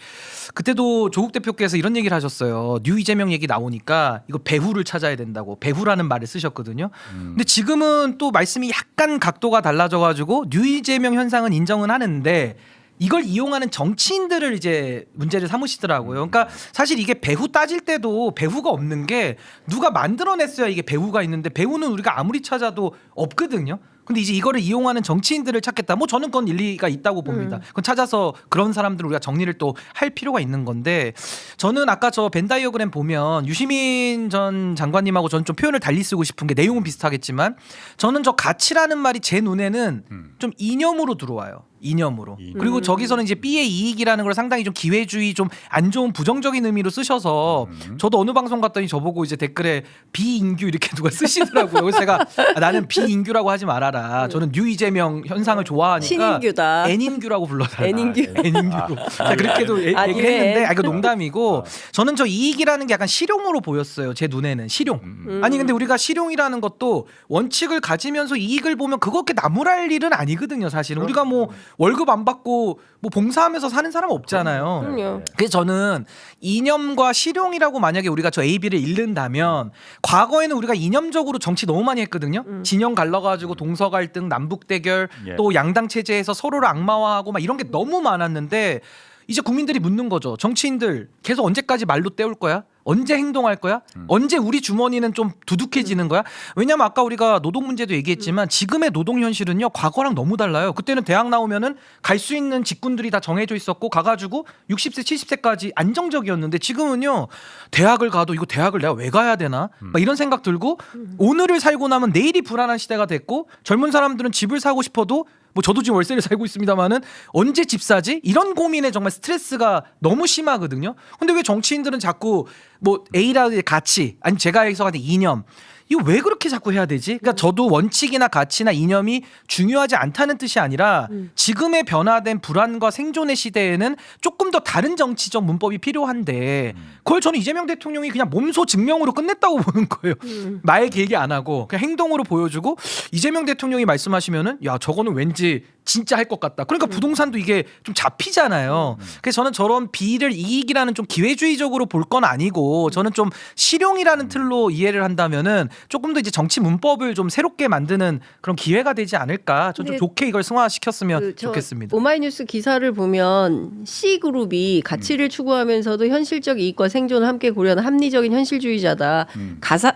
그때도 조국 대표께서 이런 얘기를 하셨어요. 뉴 이재명 얘기 나오니까 이거 배후를 찾아야 된다고 배후라는 말을 쓰셨거든요. 근데 지금은 또 말씀이 약간 각도가 달라져가지고 뉴 이재명 현상은 인정은 하는데 이걸 이용하는 정치인들을 이제 문제를 삼으시더라고요. 그러니까 사실 이게 배후 따질 때도 배후가 없는 게 누가 만들어냈어야 이게 배후가 있는데 배후는 우리가 아무리 찾아도 없거든요. 근데 이제 이거를 이용하는 정치인들을 찾겠다. 뭐 저는 그건 일리가 있다고 봅니다. 그건 찾아서 그런 사람들을 우리가 정리를 또 할 필요가 있는 건데 저는 아까 저 벤 다이어그램 보면 유시민 전 장관님하고 저는 좀 표현을 달리 쓰고 싶은 게 내용은 비슷하겠지만 저는 저 가치라는 말이 제 눈에는 좀 이념으로 들어와요. 이념으로. 그리고 저기서는 이제 B의 이익이라는 걸 상당히 좀 기회주의 좀 안 좋은 부정적인 의미로 쓰셔서 저도 어느 방송 갔더니 저보고 이제 댓글에 비인규 이렇게 누가 쓰시더라고요. 그래서 제가 나는 비인규라고 하지 말아라. 저는 뉴 이재명 현상을 좋아하니까 신인규다. N인규라고 불러달라. N인규. N인규로. 자, 그렇게도 얘기를 했는데 이거 농담이고 저는 저 이익이라는 게 약간 실용으로 보였어요. 제 눈에는 실용. 아니 근데 우리가 실용이라는 것도 원칙을 가지면서 이익을 보면 그렇게 나무랄 일은 아니거든요. 사실은 우리가 뭐 월급 안 받고 뭐 봉사하면서 사는 사람 없잖아요. 그럼요. 그래서 저는 이념과 실용이라고 만약에 우리가 저 A, B를 잃는다면 과거에는 우리가 이념적으로 정치 너무 많이 했거든요. 진영 갈라가지고 동서 갈등, 남북 대결, 예. 또 양당 체제에서 서로를 악마화하고 막 이런 게 너무 많았는데 이제 국민들이 묻는 거죠. 정치인들 계속 언제까지 말로 때울 거야? 언제 행동할 거야? 언제 우리 주머니는 좀 두둑해지는 거야? 왜냐면 아까 우리가 노동 문제도 얘기했지만 지금의 노동 현실은요 과거랑 너무 달라요. 그때는 대학 나오면은 갈 수 있는 직군들이 다 정해져 있었고 가가지고 60세 70세까지 안정적이었는데 지금은요 대학을 가도 이거 대학을 내가 왜 가야 되나? 막 이런 생각 들고 오늘을 살고 나면 내일이 불안한 시대가 됐고 젊은 사람들은 집을 사고 싶어도 뭐 저도 지금 월세를 살고 있습니다만은 언제 집 사지? 이런 고민에 정말 스트레스가 너무 심하거든요. 근데 왜 정치인들은 자꾸 뭐 A라는 가치 아니 제가 해석하는 이념 이거 왜 그렇게 자꾸 해야 되지? 그러니까 저도 원칙이나 가치나 이념이 중요하지 않다는 뜻이 아니라 지금의 변화된 불안과 생존의 시대에는 조금 더 다른 정치적 문법이 필요한데 그걸 저는 이재명 대통령이 그냥 몸소 증명으로 끝냈다고 보는 거예요. 말 길게 안 하고 그냥 행동으로 보여주고 이재명 대통령이 말씀하시면은 야 저거는 왠지 진짜 할 것 같다. 그러니까 부동산도 이게 좀 잡히잖아요. 그래서 저는 저런 비를 이익이라는 좀 기회주의적으로 볼 건 아니고 저는 좀 실용이라는 틀로 이해를 한다면은 조금 더 이제 정치 문법을 좀 새롭게 만드는 그런 기회가 되지 않을까. 좀 근데 좋게 이걸 승화시켰으면 저 좋겠습니다. 오마이뉴스 기사를 보면 C그룹이 가치를 추구하면서도 현실적 이익과 생존을 함께 고려하는 합리적인 현실주의자다.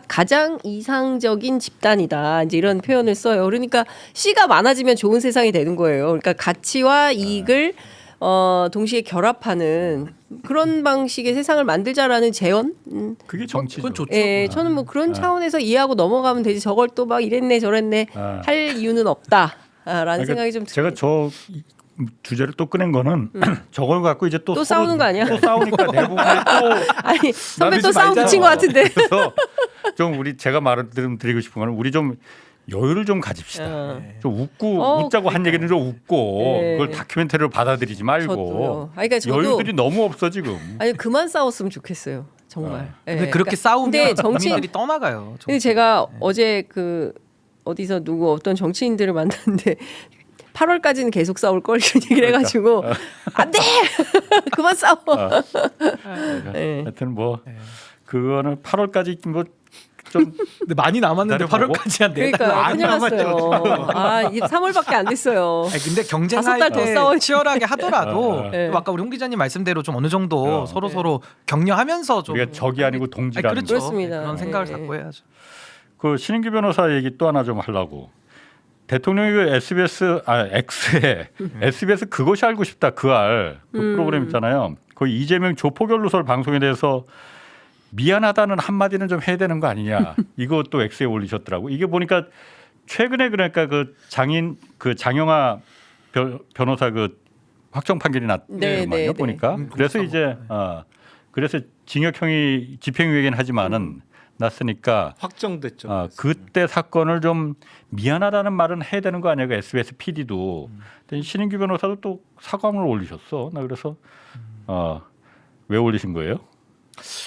가장 이상적인 집단이다. 이제 이런 표현을 써요. 그러니까 C가 많아지면 좋은 세상이 되는 거예요. 그러니까 가치와 이익을 동시에 결합하는 그런 방식의 세상을 만들자라는 제언? 그게 정치죠. 그건 좋죠. 예, 저는 뭐 그런 차원에서 이해하고 넘어가면 되지 저걸 또 막 이랬네 저랬네 할 이유는 없다라는 생각이 좀 제가 저 주제를 또 꺼낸 거는 저걸 갖고 이제 또 또 서로 싸우는 거 아니야? 또 싸우니까 대부분 또 아니 선배 또 나누지 싸움 말자고. 붙인 것 같은데. 그래서 좀 우리 제가 말을 드리고 싶은 거는 우리 좀 여유를 좀 가집시다. 좀 웃고 웃자고 한 얘기는 좀 웃고 네. 그걸 다큐멘터리로 받아들이지 말고 저도요. 아니, 그러니까 저도 여유들이 너무 없어 지금. 아니 그만 싸웠으면 좋겠어요. 정말. 예, 근데 그렇게 싸우면 근데 정치인 국민들이 떠나가요. 근데 제가 어제 그 어디서 누구 어떤 정치인들을 만났는데 8월까지는 계속 싸울 걸 이런 얘기를 해가지고 안 돼. 그만 싸워. 네. 하여튼 뭐 그거는 8월까지 뭐 좀 근데 많이 남았는데 기다려보고. 8월까지 한 4달 그러니까 큰일 났어요. 아, 이게 3월밖에 안 됐어요. 아니, 근데 다섯 경쟁할 달더 때 싸워야지. 치열하게 하더라도 네. 또 아까 우리 홍 기자님 말씀대로 좀 어느 정도 서로 격려하면서 좀 우리가 적이 아니고 동지가 그렇죠. 그렇습니다. 그런 생각을 네. 자꾸 해야죠. 그 신인규 변호사 얘기 또 하나 좀 하려고. 대통령이 그 X에 SBS 그것이 알고 싶다 그 프로그램 있잖아요. 그 이재명 조폭연루설 방송에 대해서 미안하다는 한마디는 좀 해야 되는 거 아니냐. 이것도 X에 올리셨더라고. 이게 보니까 최근에 그러니까 그 장영하 변호사 그 확정 판결이 네, 났거든요. 네, 보니까. 그래서 이제 그래서 징역형이 집행유예긴 하지만은 났으니까 확정됐죠. 그때 사건을 좀 미안하다는 말은 해야 되는 거 아니야? 그 SBS PD도. 신인규 변호사도 또 사과문을 올리셨어. 나 그래서 왜 올리신 거예요?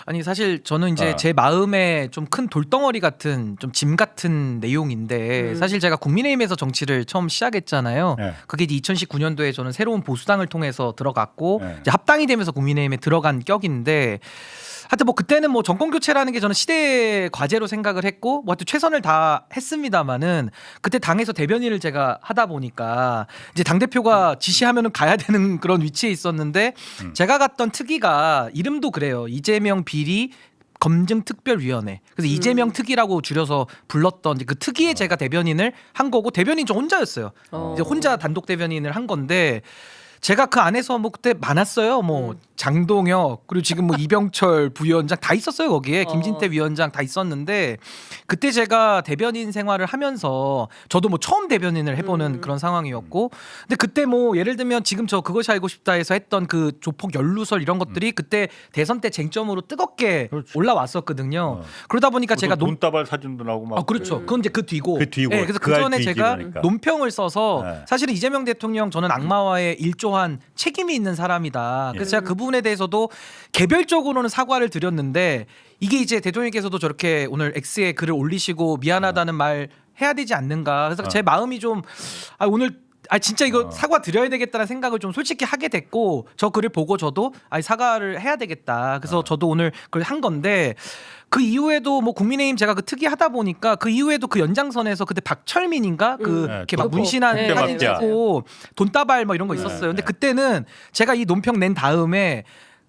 아니 사실 저는 이제 제 마음에 좀 큰 돌덩어리 같은 좀 짐 같은 내용인데 사실 제가 국민의힘에서 정치를 처음 시작했잖아요. 네. 그게 이제 2019년도에 저는 새로운 보수당을 통해서 들어갔고 네. 이제 합당이 되면서 국민의힘에 들어간 격인데 하여튼 뭐 그때는 뭐 정권 교체라는 게 저는 시대의 과제로 생각을 했고 뭐 하여튼 최선을 다 했습니다만은 그때 당에서 대변인을 제가 하다 보니까 이제 당 대표가 지시하면은 가야 되는 그런 위치에 있었는데 제가 갔던 특위가 이름도 그래요. 이재명 비리 검증특별위원회. 그래서 이재명 특위라고 줄여서 불렀던 그 특위에 제가 대변인을 한 거고 대변인 저 혼자였어요. 이제 혼자 단독 대변인을 한 건데 제가 그 안에서 뭐 그때 많았어요. 뭐 장동혁 그리고 지금 뭐 이병철 부위원장 다 있었어요 거기에 김진태 위원장 다 있었는데 그때 제가 대변인 생활을 하면서 저도 뭐 처음 대변인을 해보는 그런 상황이었고 근데 그때 뭐 예를 들면 지금 저 그것이 알고 싶다에서 했던 그 조폭 연루설 이런 것들이 그때 대선 때 쟁점으로 뜨겁게 그렇지. 올라왔었거든요. 그러다 보니까 제가 돈다발 사진도 나오고 막. 그렇죠. 그건 이제 그 뒤고. 그 뒤고. 네, 그래서 그 그 전에 뒤지, 제가 그러니까. 논평을 써서 네. 사실은 이재명 대통령 저는 악마와의 일조한 책임이 있는 사람이다. 그래서 제가 그 부분에 대해서도 개별적으로는 사과를 드렸는데 이게 이제 대통령께서도 저렇게 오늘 X에 글을 올리시고 미안하다는 말 해야 되지 않는가. 그래서 제 마음이 좀 오늘 진짜 이거 사과 드려야 되겠다는 생각을 좀 솔직히 하게 됐고 저 글을 보고 저도 사과를 해야 되겠다. 그래서 저도 오늘 그걸 한 건데 그 이후에도 뭐 국민의힘 제가 그 특위 하다 보니까 그 이후에도 그 연장선에서 그때 박철민인가 그 이렇게 막 문신한 네, 사진 맞죠. 찍고 돈다발 뭐 이런 거 있었어요. 근데 그때는 제가 이 논평 낸 다음에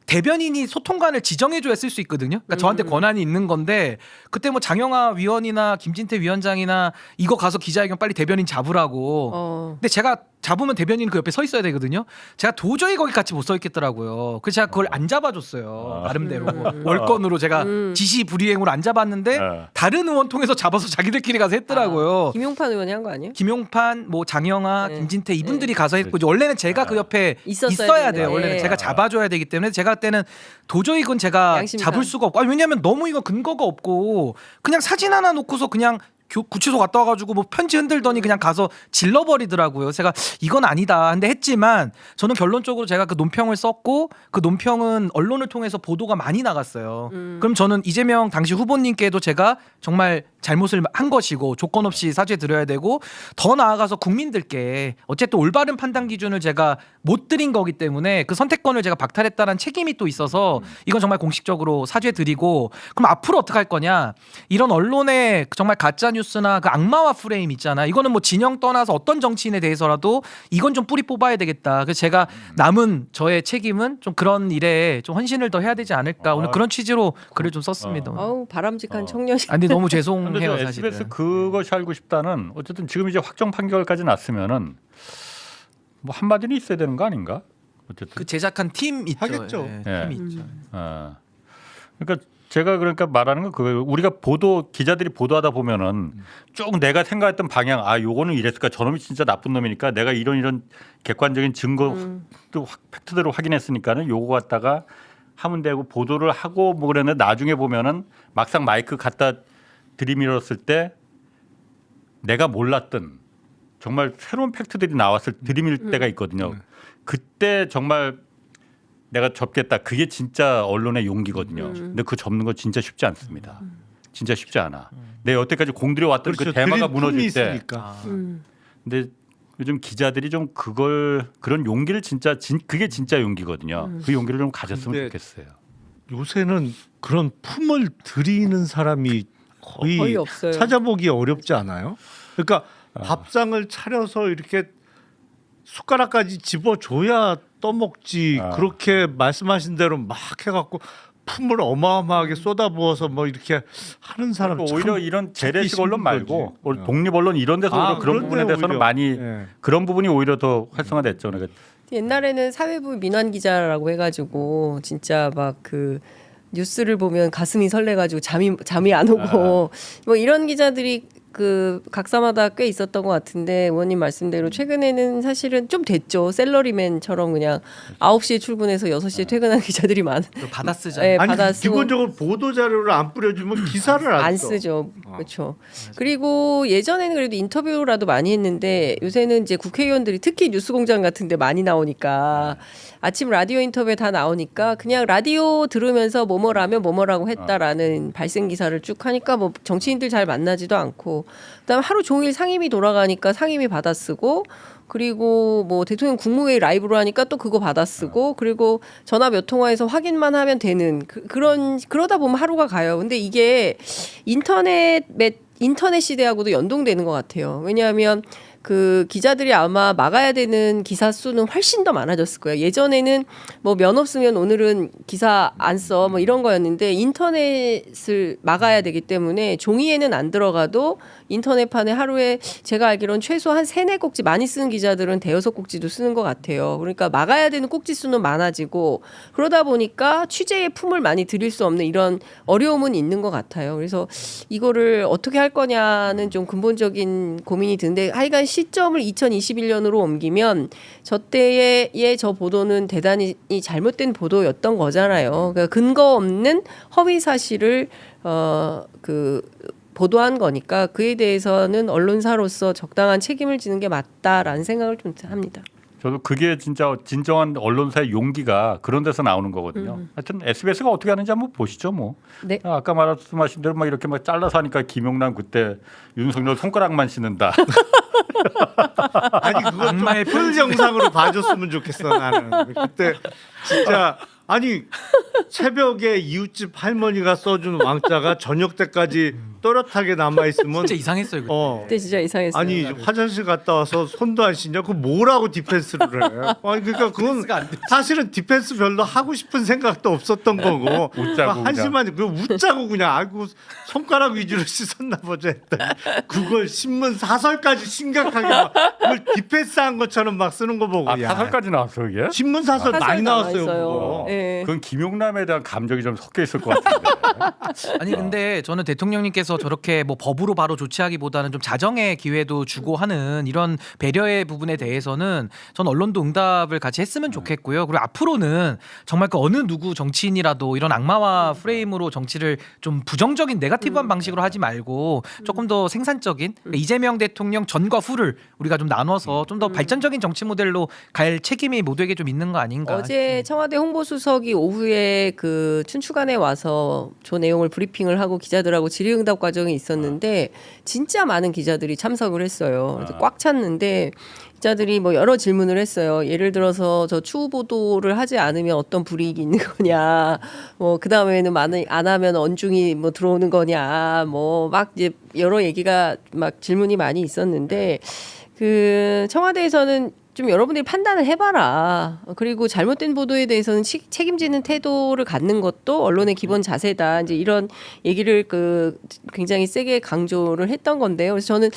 대변인이 소통관을 지정해줘야 쓸 수 있거든요. 그러니까 저한테 권한이 있는 건데 그때 뭐 장영하 위원이나 김진태 위원장이나 이거 가서 기자회견 빨리 대변인 잡으라고. 근데 제가 잡으면 대변인 그 옆에 서 있어야 되거든요. 제가 도저히 거기 같이 못 서 있겠더라고요. 그래서 제가 그걸 안 잡아줬어요. 나름대로 월권으로 제가 지시 불이행으로 안 잡았는데 다른 의원 통해서 잡아서 자기들끼리 가서 했더라고요. 김용판 의원이 한 거 아니에요? 김용판, 뭐 장영하, 네. 김진태 이분들이 가서 했고 이제 원래는 제가 그 옆에 있었어야 있어야 돼요. 되는데. 원래는 제가 잡아줘야 되기 때문에 제가 그때는 도저히 이건 제가 양심상. 잡을 수가 없고 왜냐하면 너무 이거 근거가 없고 그냥 사진 하나 놓고서 그냥 구치소 갔다 와가지고 뭐 편지 흔들더니 그냥 가서 질러버리더라고요. 제가 이건 아니다. 근데 했지만 저는 결론적으로 제가 그 논평을 썼고 그 논평은 언론을 통해서 보도가 많이 나갔어요. 그럼 저는 이재명 당시 후보님께도 제가 정말 잘못을 한 것이고 조건 없이 사죄 드려야 되고 더 나아가서 국민들께 어쨌든 올바른 판단 기준을 제가 못 드린 거기 때문에 그 선택권을 제가 박탈했다는 책임이 또 있어서 이건 정말 공식적으로 사죄 드리고 그럼 앞으로 어떻게 할 거냐 이런 언론의 정말 가짜 뉴스나 그 악마화 프레임 있잖아 이거는 뭐 진영 떠나서 어떤 정치인에 대해서라도 이건 좀 뿌리 뽑아야 되겠다 그래서 제가 남은 저의 책임은 좀 그런 일에 좀 헌신을 더 해야 되지 않을까 오늘 그런 취지로 글을 좀 썼습니다. 아우 바람직한 청년이. 근데 너무 근데 죄송해요 저 사실은. SBS 그것이 알고 싶다는 어쨌든 지금 이제 확정 판결까지 났으면은 뭐 한마디는 있어야 되는 거 아닌가? 어쨌든. 그 제작한 팀 있죠. 하겠죠. 예. 팀이 있죠. 그러니까 제가 그러니까 말하는 건 그거예요. 우리가 기자들이 보도하다 보면은 쭉 내가 생각했던 방향 요거는 이랬을까 저놈이 진짜 나쁜 놈이니까 내가 이런 객관적인 증거 또 팩트대로 확인했으니까는 요거 갖다가 하면 되고 보도를 하고 뭐 그랬는데 나중에 보면은 막상 마이크 갖다 들이밀었을 때 내가 몰랐던 정말 새로운 팩트들이 나왔을 들이밀 때가 있거든요. 그때 정말 내가 접겠다. 그게 진짜 언론의 용기거든요. 근데 그 접는 거 진짜 쉽지 않습니다. 진짜 쉽지 않아. 내 여태까지 공들여 왔던 그 대마가 무너질 때. 있으니까. 근데 요즘 기자들이 좀 그런 용기를 그게 진짜 용기거든요. 그 용기를 좀 가졌으면 근데 좋겠어요. 요새는 그런 품을 들이는 사람이 거의 거의 없어요. 찾아보기 어렵지 않아요? 그러니까 밥상을 차려서 이렇게 숟가락까지 집어줘야 떠먹지. 그렇게 말씀하신 대로 막 해갖고 품을 어마어마하게 쏟아부어서 뭐 이렇게 하는 사람 그러니까 참 오히려 이런 재래식 찾기 언론 힘든 말고 거지. 독립 언론 이런 데서 오히려 그런 그런데 부분에 대해서는 오히려. 많이 예. 그런 부분이 오히려 더 활성화됐죠. 그러니까 옛날에는 사회부 민원 기자라고 해가지고 진짜 막 그 뉴스를 보면 가슴이 설레가지고 잠이 안 오고 뭐 이런 기자들이 그 각사마다 꽤 있었던 것 같은데 의원님 말씀대로 최근에는 사실은 좀 됐죠. 셀러리맨처럼 그냥 9시에 출근해서 6시에 퇴근하는 기자들이 많은. 받아 쓰자. 네, 아니 받아 쓰고. 기본적으로 보도 자료를 안 뿌려주면 기사를 안 써. 쓰죠. 그렇죠. 그리고 예전에는 그래도 인터뷰라도 많이 했는데 요새는 이제 국회의원들이 특히 뉴스공장 같은데 많이 나오니까 아침 라디오 인터뷰에 다 나오니까 그냥 라디오 들으면서 뭐뭐라면 뭐뭐라고 했다라는 발생 기사를 쭉 하니까 뭐 정치인들 잘 만나지도 않고 받아쓰고 그다음에 하루 종일 상임위 돌아가니까 상임위 받아쓰고 그리고 뭐 대통령 국무회의 라이브로 하니까 또 그거 받아쓰고 그리고 전화 몇 통화해서 확인만 하면 되는 그러다 보면 하루가 가요. 근데 이게 인터넷 시대하고도 연동되는 것 같아요. 왜냐하면 그 기자들이 아마 막아야 되는 기사 수는 훨씬 더 많아졌을 거예요. 예전에는 뭐 면 없으면 오늘은 기사 안 써 뭐 이런 거였는데 인터넷을 막아야 되기 때문에 종이에는 안 들어가도 인터넷판에 하루에 제가 알기로는 최소 한 3-4꼭지 많이 쓰는 기자들은 5-6꼭지도 쓰는 것 같아요. 그러니까 막아야 되는 꼭지 수는 많아지고 그러다 보니까 취재의 품을 많이 들일 수 없는 이런 어려움은 있는 것 같아요. 그래서 이거를 어떻게 할 거냐는 좀 근본적인 고민이 드는데 하여간 시점을 2021년으로 옮기면 저 때의 저 보도는 대단히 잘못된 보도였던 거잖아요. 그러니까 근거 없는 허위 사실을 보도한 거니까 그에 대해서는 언론사로서 적당한 책임을 지는 게 맞다라는 생각을 좀 합니다. 저도 그게 진짜 진정한 언론사의 용기가 그런 데서 나오는 거거든요. 하여튼 SBS가 어떻게 하는지 한번 보시죠, 뭐. 네. 아까 말씀하신 대로 막 이렇게 막 잘라서 하니까 김용남 그때 윤석열 손가락만 씻는다. 아니 그거 좀풀 영상으로 봐줬으면 좋겠어 나는. 그때 진짜 아니 새벽에 이웃집 할머니가 써준 왕자가 저녁 때까지 또렷하게 남아 있으면 진짜 이상했어요. 그때. 그때 진짜 이상했어요. 아니 화장실 갔다 와서 손도 안 씻냐? 그 뭐라고 디펜스를 해? 아니 그러니까 그건 사실은 디펜스 별로 하고 싶은 생각도 없었던 거고 웃자고 한심한 그 웃자고 그냥 아이고 손가락 위주로 씻었나 보자 했더니 그걸 신문 사설까지 심각하게 막 그걸 디펜스한 것처럼 막 쓰는 거 보고 야, 사설까지 나왔어 그게? 신문 사설 많이 나왔어요. 그거. 네. 그건 김용남에 대한 감정이 좀 섞여 있을 것 같은데. 아니 근데 저는 대통령님께서 저렇게 뭐 법으로 바로 조치하기보다는 좀 자정의 기회도 주고 하는 이런 배려의 부분에 대해서는 전 언론도 응답을 같이 했으면 좋겠고요. 그리고 앞으로는 정말 그 어느 누구 정치인이라도 이런 악마화 프레임으로 정치를 좀 부정적인 네거티브한 방식으로 하지 말고 조금 더 생산적인 이재명 대통령 전과 후를 우리가 좀 나눠서 좀 더 발전적인 정치 모델로 갈 책임이 모두에게 좀 있는 거 아닌가. 어제 청와대 홍보수석이 오후에 그 춘추관에 와서 저 내용을 브리핑을 하고 기자들하고 질의응답 과정이 있었는데 진짜 많은 기자들이 참석을 했어요. 그래서 꽉 찼는데 기자들이 뭐 여러 질문을 했어요. 예를 들어서 저 추후 보도를 하지 않으면 어떤 불이익이 있는 거냐, 뭐 그 다음에는 안 하면 언중이 뭐 들어오는 거냐, 뭐 막 이제 여러 얘기가 막 질문이 많이 있었는데 그 청와대에서는 좀 여러분들이 판단을 해봐라. 그리고 잘못된 보도에 대해서는 책임지는 태도를 갖는 것도 언론의 기본 자세다. 이제 이런 얘기를 굉장히 세게 강조를 했던 건데요. 그래서 저는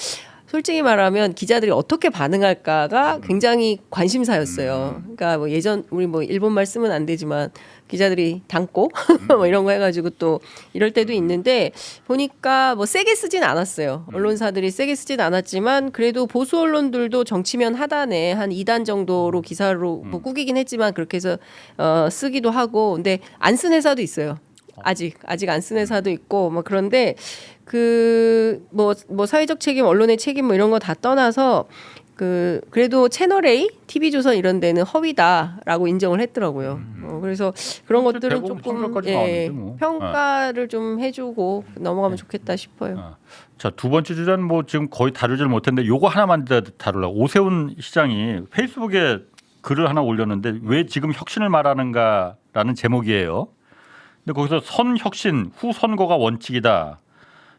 솔직히 말하면 기자들이 어떻게 반응할까가 굉장히 관심사였어요. 그러니까 뭐 우리 뭐 일본 말 쓰면 안 되지만 기자들이 담고 뭐 이런 거 해가지고 또 이럴 때도 있는데 보니까 뭐 세게 쓰진 않았어요. 언론사들이 세게 쓰진 않았지만 그래도 보수 언론들도 정치면 하단에 한 2단 정도로 기사로 뭐 꾸기긴 했지만 그렇게 해서 쓰기도 하고 근데 안 쓴 회사도 있어요. 아직 안 쓴 회사도 있고 뭐 그런데 그 뭐 사회적 책임, 언론의 책임 뭐 이런 거 다 떠나서 그래도 채널 A, TV조선 이런 데는 허위다라고 인정을 했더라고요. 그래서 그런 것들은 조금 평가를 좀 해주고 넘어가면 좋겠다 싶어요. 자, 두 번째 주제는 뭐 지금 거의 다루질 못했는데 요거 하나만 다루려고 오세훈 시장이 페이스북에 글을 하나 올렸는데 왜 지금 혁신을 말하는가라는 제목이에요. 근데 거기서 선혁신 후 선거가 원칙이다.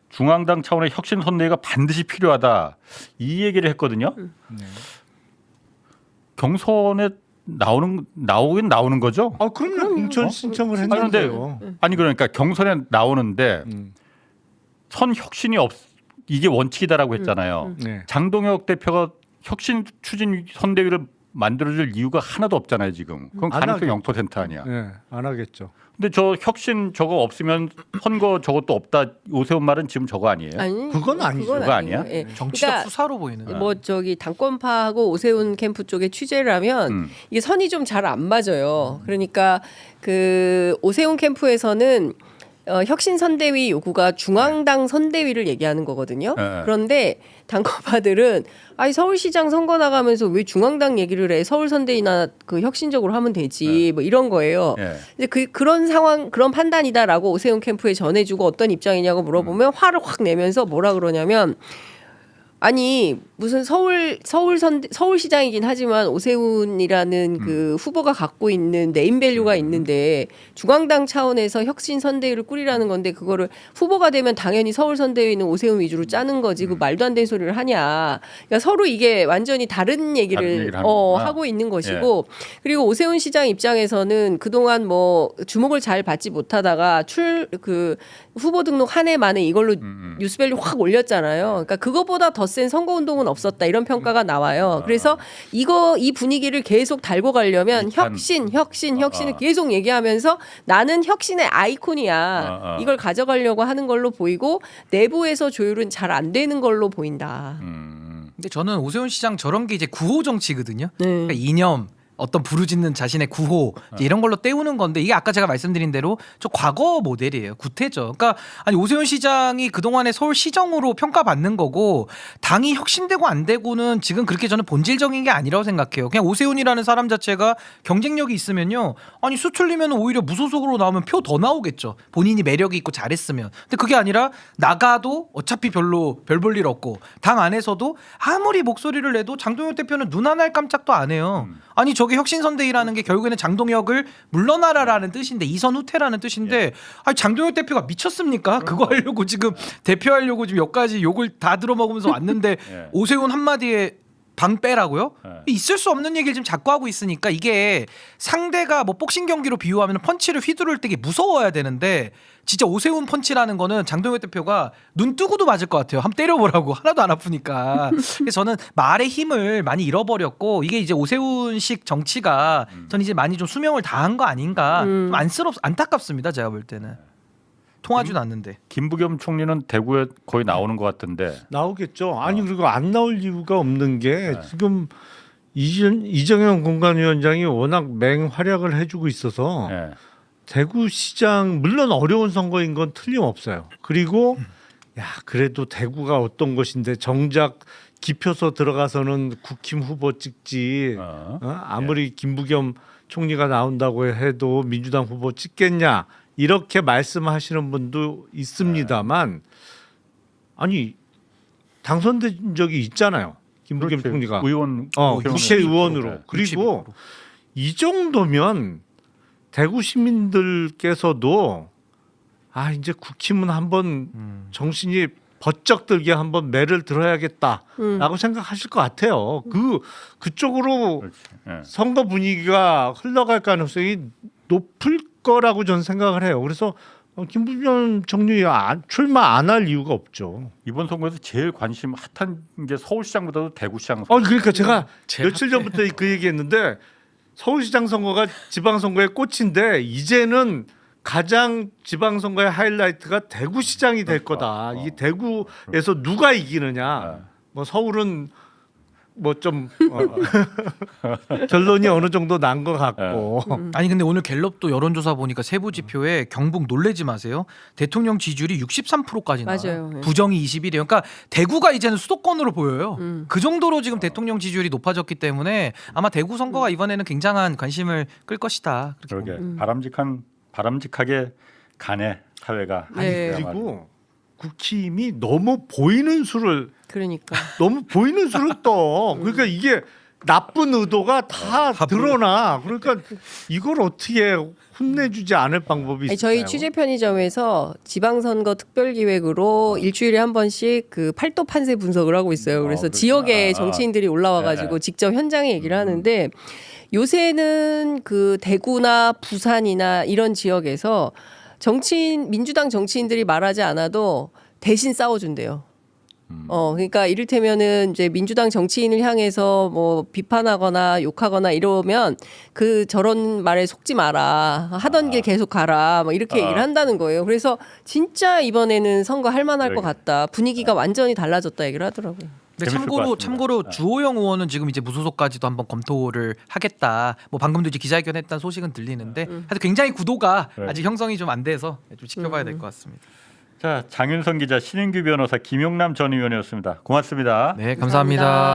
중앙당 차원의 혁신 선대위가 반드시 필요하다. 이 얘기를 했거든요. 경선에 나오긴 나오는 거죠? 아 그럼요. 공천 신청을 했는데요. 아니 그러니까 경선에 나오는데 선혁신이 이게 원칙이다라고 했잖아요. 네. 장동혁 대표가 혁신 추진 선대위를 만들어줄 이유가 하나도 없잖아요 지금. 그건 가능성 0% 아니야. 네, 안 하겠죠. 근데 저 혁신 저거 없으면 선거 저것도 없다. 오세훈 말은 지금 저거 아니에요? 아니, 그건 아니죠. 그거 아니야? 예. 정치적 그러니까 수사로 보이는. 뭐 저기 당권파하고 오세훈 캠프 쪽에 취재를 하면 이게 선이 좀 잘 안 맞아요. 그러니까 그 오세훈 캠프에서는 혁신 선대위 요구가 중앙당 선대위를 얘기하는 거거든요. 네. 그런데 당권파들은 아니 서울시장 선거 나가면서 왜 중앙당 얘기를 해? 서울 선대위나 그 혁신적으로 하면 되지. 뭐 이런 거예요. 예. 이제 그런 상황, 그런 판단이다라고 오세훈 캠프에 전해주고 어떤 입장이냐고 물어보면 화를 확 내면서 뭐라 그러냐면. 아니 무슨 서울시장이긴 하지만 오세훈이라는 그 후보가 갖고 있는 네임밸류가 있는데 중앙당 차원에서 혁신 선대위를 꾸리라는 건데 그거를 후보가 되면 당연히 서울 선대위는 오세훈 위주로 짜는 거지 그 말도 안 되는 소리를 하냐. 그러니까 서로 이게 완전히 다른 얘기를 하고 있는 것이고 그리고 오세훈 시장 입장에서는 그동안 뭐 주목을 잘 받지 못하다가 그 후보 등록 한 해 만에 이걸로 뉴스밸류 확 올렸잖아요. 그러니까 그거보다 더 센 선거운동은 없었다 이런 평가가 나와요. 그래서 이 분위기를 계속 달고 가려면 혁신을 계속 얘기하면서 나는 혁신의 아이콘이야. 이걸 가져가려고 하는 걸로 보이고 내부에서 조율은 잘 안 되는 걸로 보인다. 근데 저는 오세훈 시장 저런 게 이제 구호 정치거든요. 네. 그러니까 이념 어떤 부르짖는 자신의 구호 이제 이런 걸로 때우는 건데 이게 아까 제가 말씀드린 대로 저 과거 모델이에요. 구태죠. 그러니까 아니 오세훈 시장이 그동안에 서울시정으로 평가받는 거고 당이 혁신되고 안 되고는 지금 그렇게 저는 본질적인 게 아니라고 생각해요. 그냥 오세훈이라는 사람 자체가 경쟁력이 있으면요. 아니 수틀리면 오히려 무소속으로 나오면 표 더 나오겠죠. 본인이 매력이 있고 잘했으면. 근데 그게 아니라 나가도 어차피 별로 별 볼 일 없고 당 안에서도 아무리 목소리를 내도 장동혁 대표는 눈 하나 할 깜짝도 안 해요. 아니 저게 혁신선대위라는 게 결국에는 장동혁을 물러나라라는 뜻인데 이선 후퇴라는 뜻인데 아니 장동혁 대표가 미쳤습니까? 그거 하려고 지금 대표하려고 지금 여기까지 욕을 다 들어먹으면서 왔는데 오세훈 한마디에 방 빼라고요? 있을 수 없는 얘기를 지금 자꾸 하고 있으니까 이게 상대가 뭐 복싱 경기로 비유하면 펀치를 휘두를 때 무서워야 되는데 진짜 오세훈 펀치라는 거는 장동혁 대표가 눈 뜨고도 맞을 것 같아요. 한번 때려보라고 하나도 안 아프니까. 그래서 저는 말의 힘을 많이 잃어버렸고 이게 이제 오세훈식 정치가 저는 이제 많이 좀 수명을 다한 거 아닌가 좀 안타깝습니다. 제가 볼 때는. 통하지도 않는데. 김부겸 총리는 대구에 거의 나오는 것 같은데. 나오겠죠. 아니 그리고 안 나올 이유가 없는 게 지금 이정현 공관위원장이 워낙 맹활약을 해주고 있어서 대구시장 물론 어려운 선거인 건 틀림없어요. 그리고 야 그래도 대구가 어떤 곳인데 정작 기표소 들어가서는 국힘 후보 찍지 아무리 김부겸 총리가 나온다고 해도 민주당 후보 찍겠냐 이렇게 말씀하시는 분도 있습니다만 아니 당선된 적이 있잖아요. 김부겸 총리가 의원 국회의원으로. 그리고 이 정도면 대구 시민들께서도 아 이제 국힘은 한번 정신이 버쩍 들게 한번 매를 들어야겠다라고 생각하실 것 같아요. 그쪽으로 선거 분위기가 흘러갈 가능성이 높을 거라고 저는 생각을 해요. 그래서 김부겸 총리 출마 안 할 이유가 없죠. 이번 선거에서 제일 관심 핫한 게 서울시장보다도 대구시장. 그러니까 제가 며칠 전부터 그 얘기했는데 서울시장 선거가 지방선거의 꽃인데 이제는 가장 지방선거의 하이라이트가 대구시장이 될 거다. 이 대구에서 누가 이기느냐. 뭐 서울은 뭐 좀 결론이 어느 정도 난 것 같고. 아니 근데 오늘 갤럽도 여론조사 보니까 세부 지표에 경북 놀래지 마세요. 대통령 지지율이 63%까지 나와요. 맞아요. 부정이 21이에요. 그러니까 대구가 이제는 수도권으로 보여요. 그 정도로 지금 대통령 지지율이 높아졌기 때문에 아마 대구 선거가 이번에는 굉장한 관심을 끌 것이다. 그러게 바람직하게 가네 사회가. 네. 그리고 국힘이 너무 보이는 수를 그러니까 떠. 그러니까 이게 나쁜 의도가 다 드러나. 그러니까 이걸 어떻게 혼내주지 않을 방법이 있을까요? 저희 취재 편의점에서 지방선거 특별기획으로 일주일에 한 번씩 그 팔도 판세 분석을 하고 있어요. 그래서 지역에 정치인들이 올라와가지고 직접 현장에 얘기를 하는데 요새는 그 대구나 부산이나 이런 지역에서 민주당 정치인들이 말하지 않아도 대신 싸워준대요. 그러니까 이를테면은 이제 민주당 정치인을 향해서 뭐 비판하거나 욕하거나 이러면 저런 말에 속지 마라. 하던 길 계속 가라. 뭐 이렇게 얘기를 한다는 거예요. 그래서 진짜 이번에는 선거 할 만할 것 같다. 분위기가 완전히 달라졌다 얘기를 하더라고요. 근데 재밌을 것 같습니다. 참고로 주호영 의원은 지금 이제 무소속까지도 한번 검토를 하겠다. 뭐 방금도 이제 기자회견했다는 소식은 들리는데 하여튼 굉장히 구도가 네. 아직 형성이 좀 안 돼서 좀 지켜봐야 될 것 같습니다. 자, 장윤선 기자, 신인규 변호사, 김용남 전 의원이었습니다. 고맙습니다. 네, 감사합니다.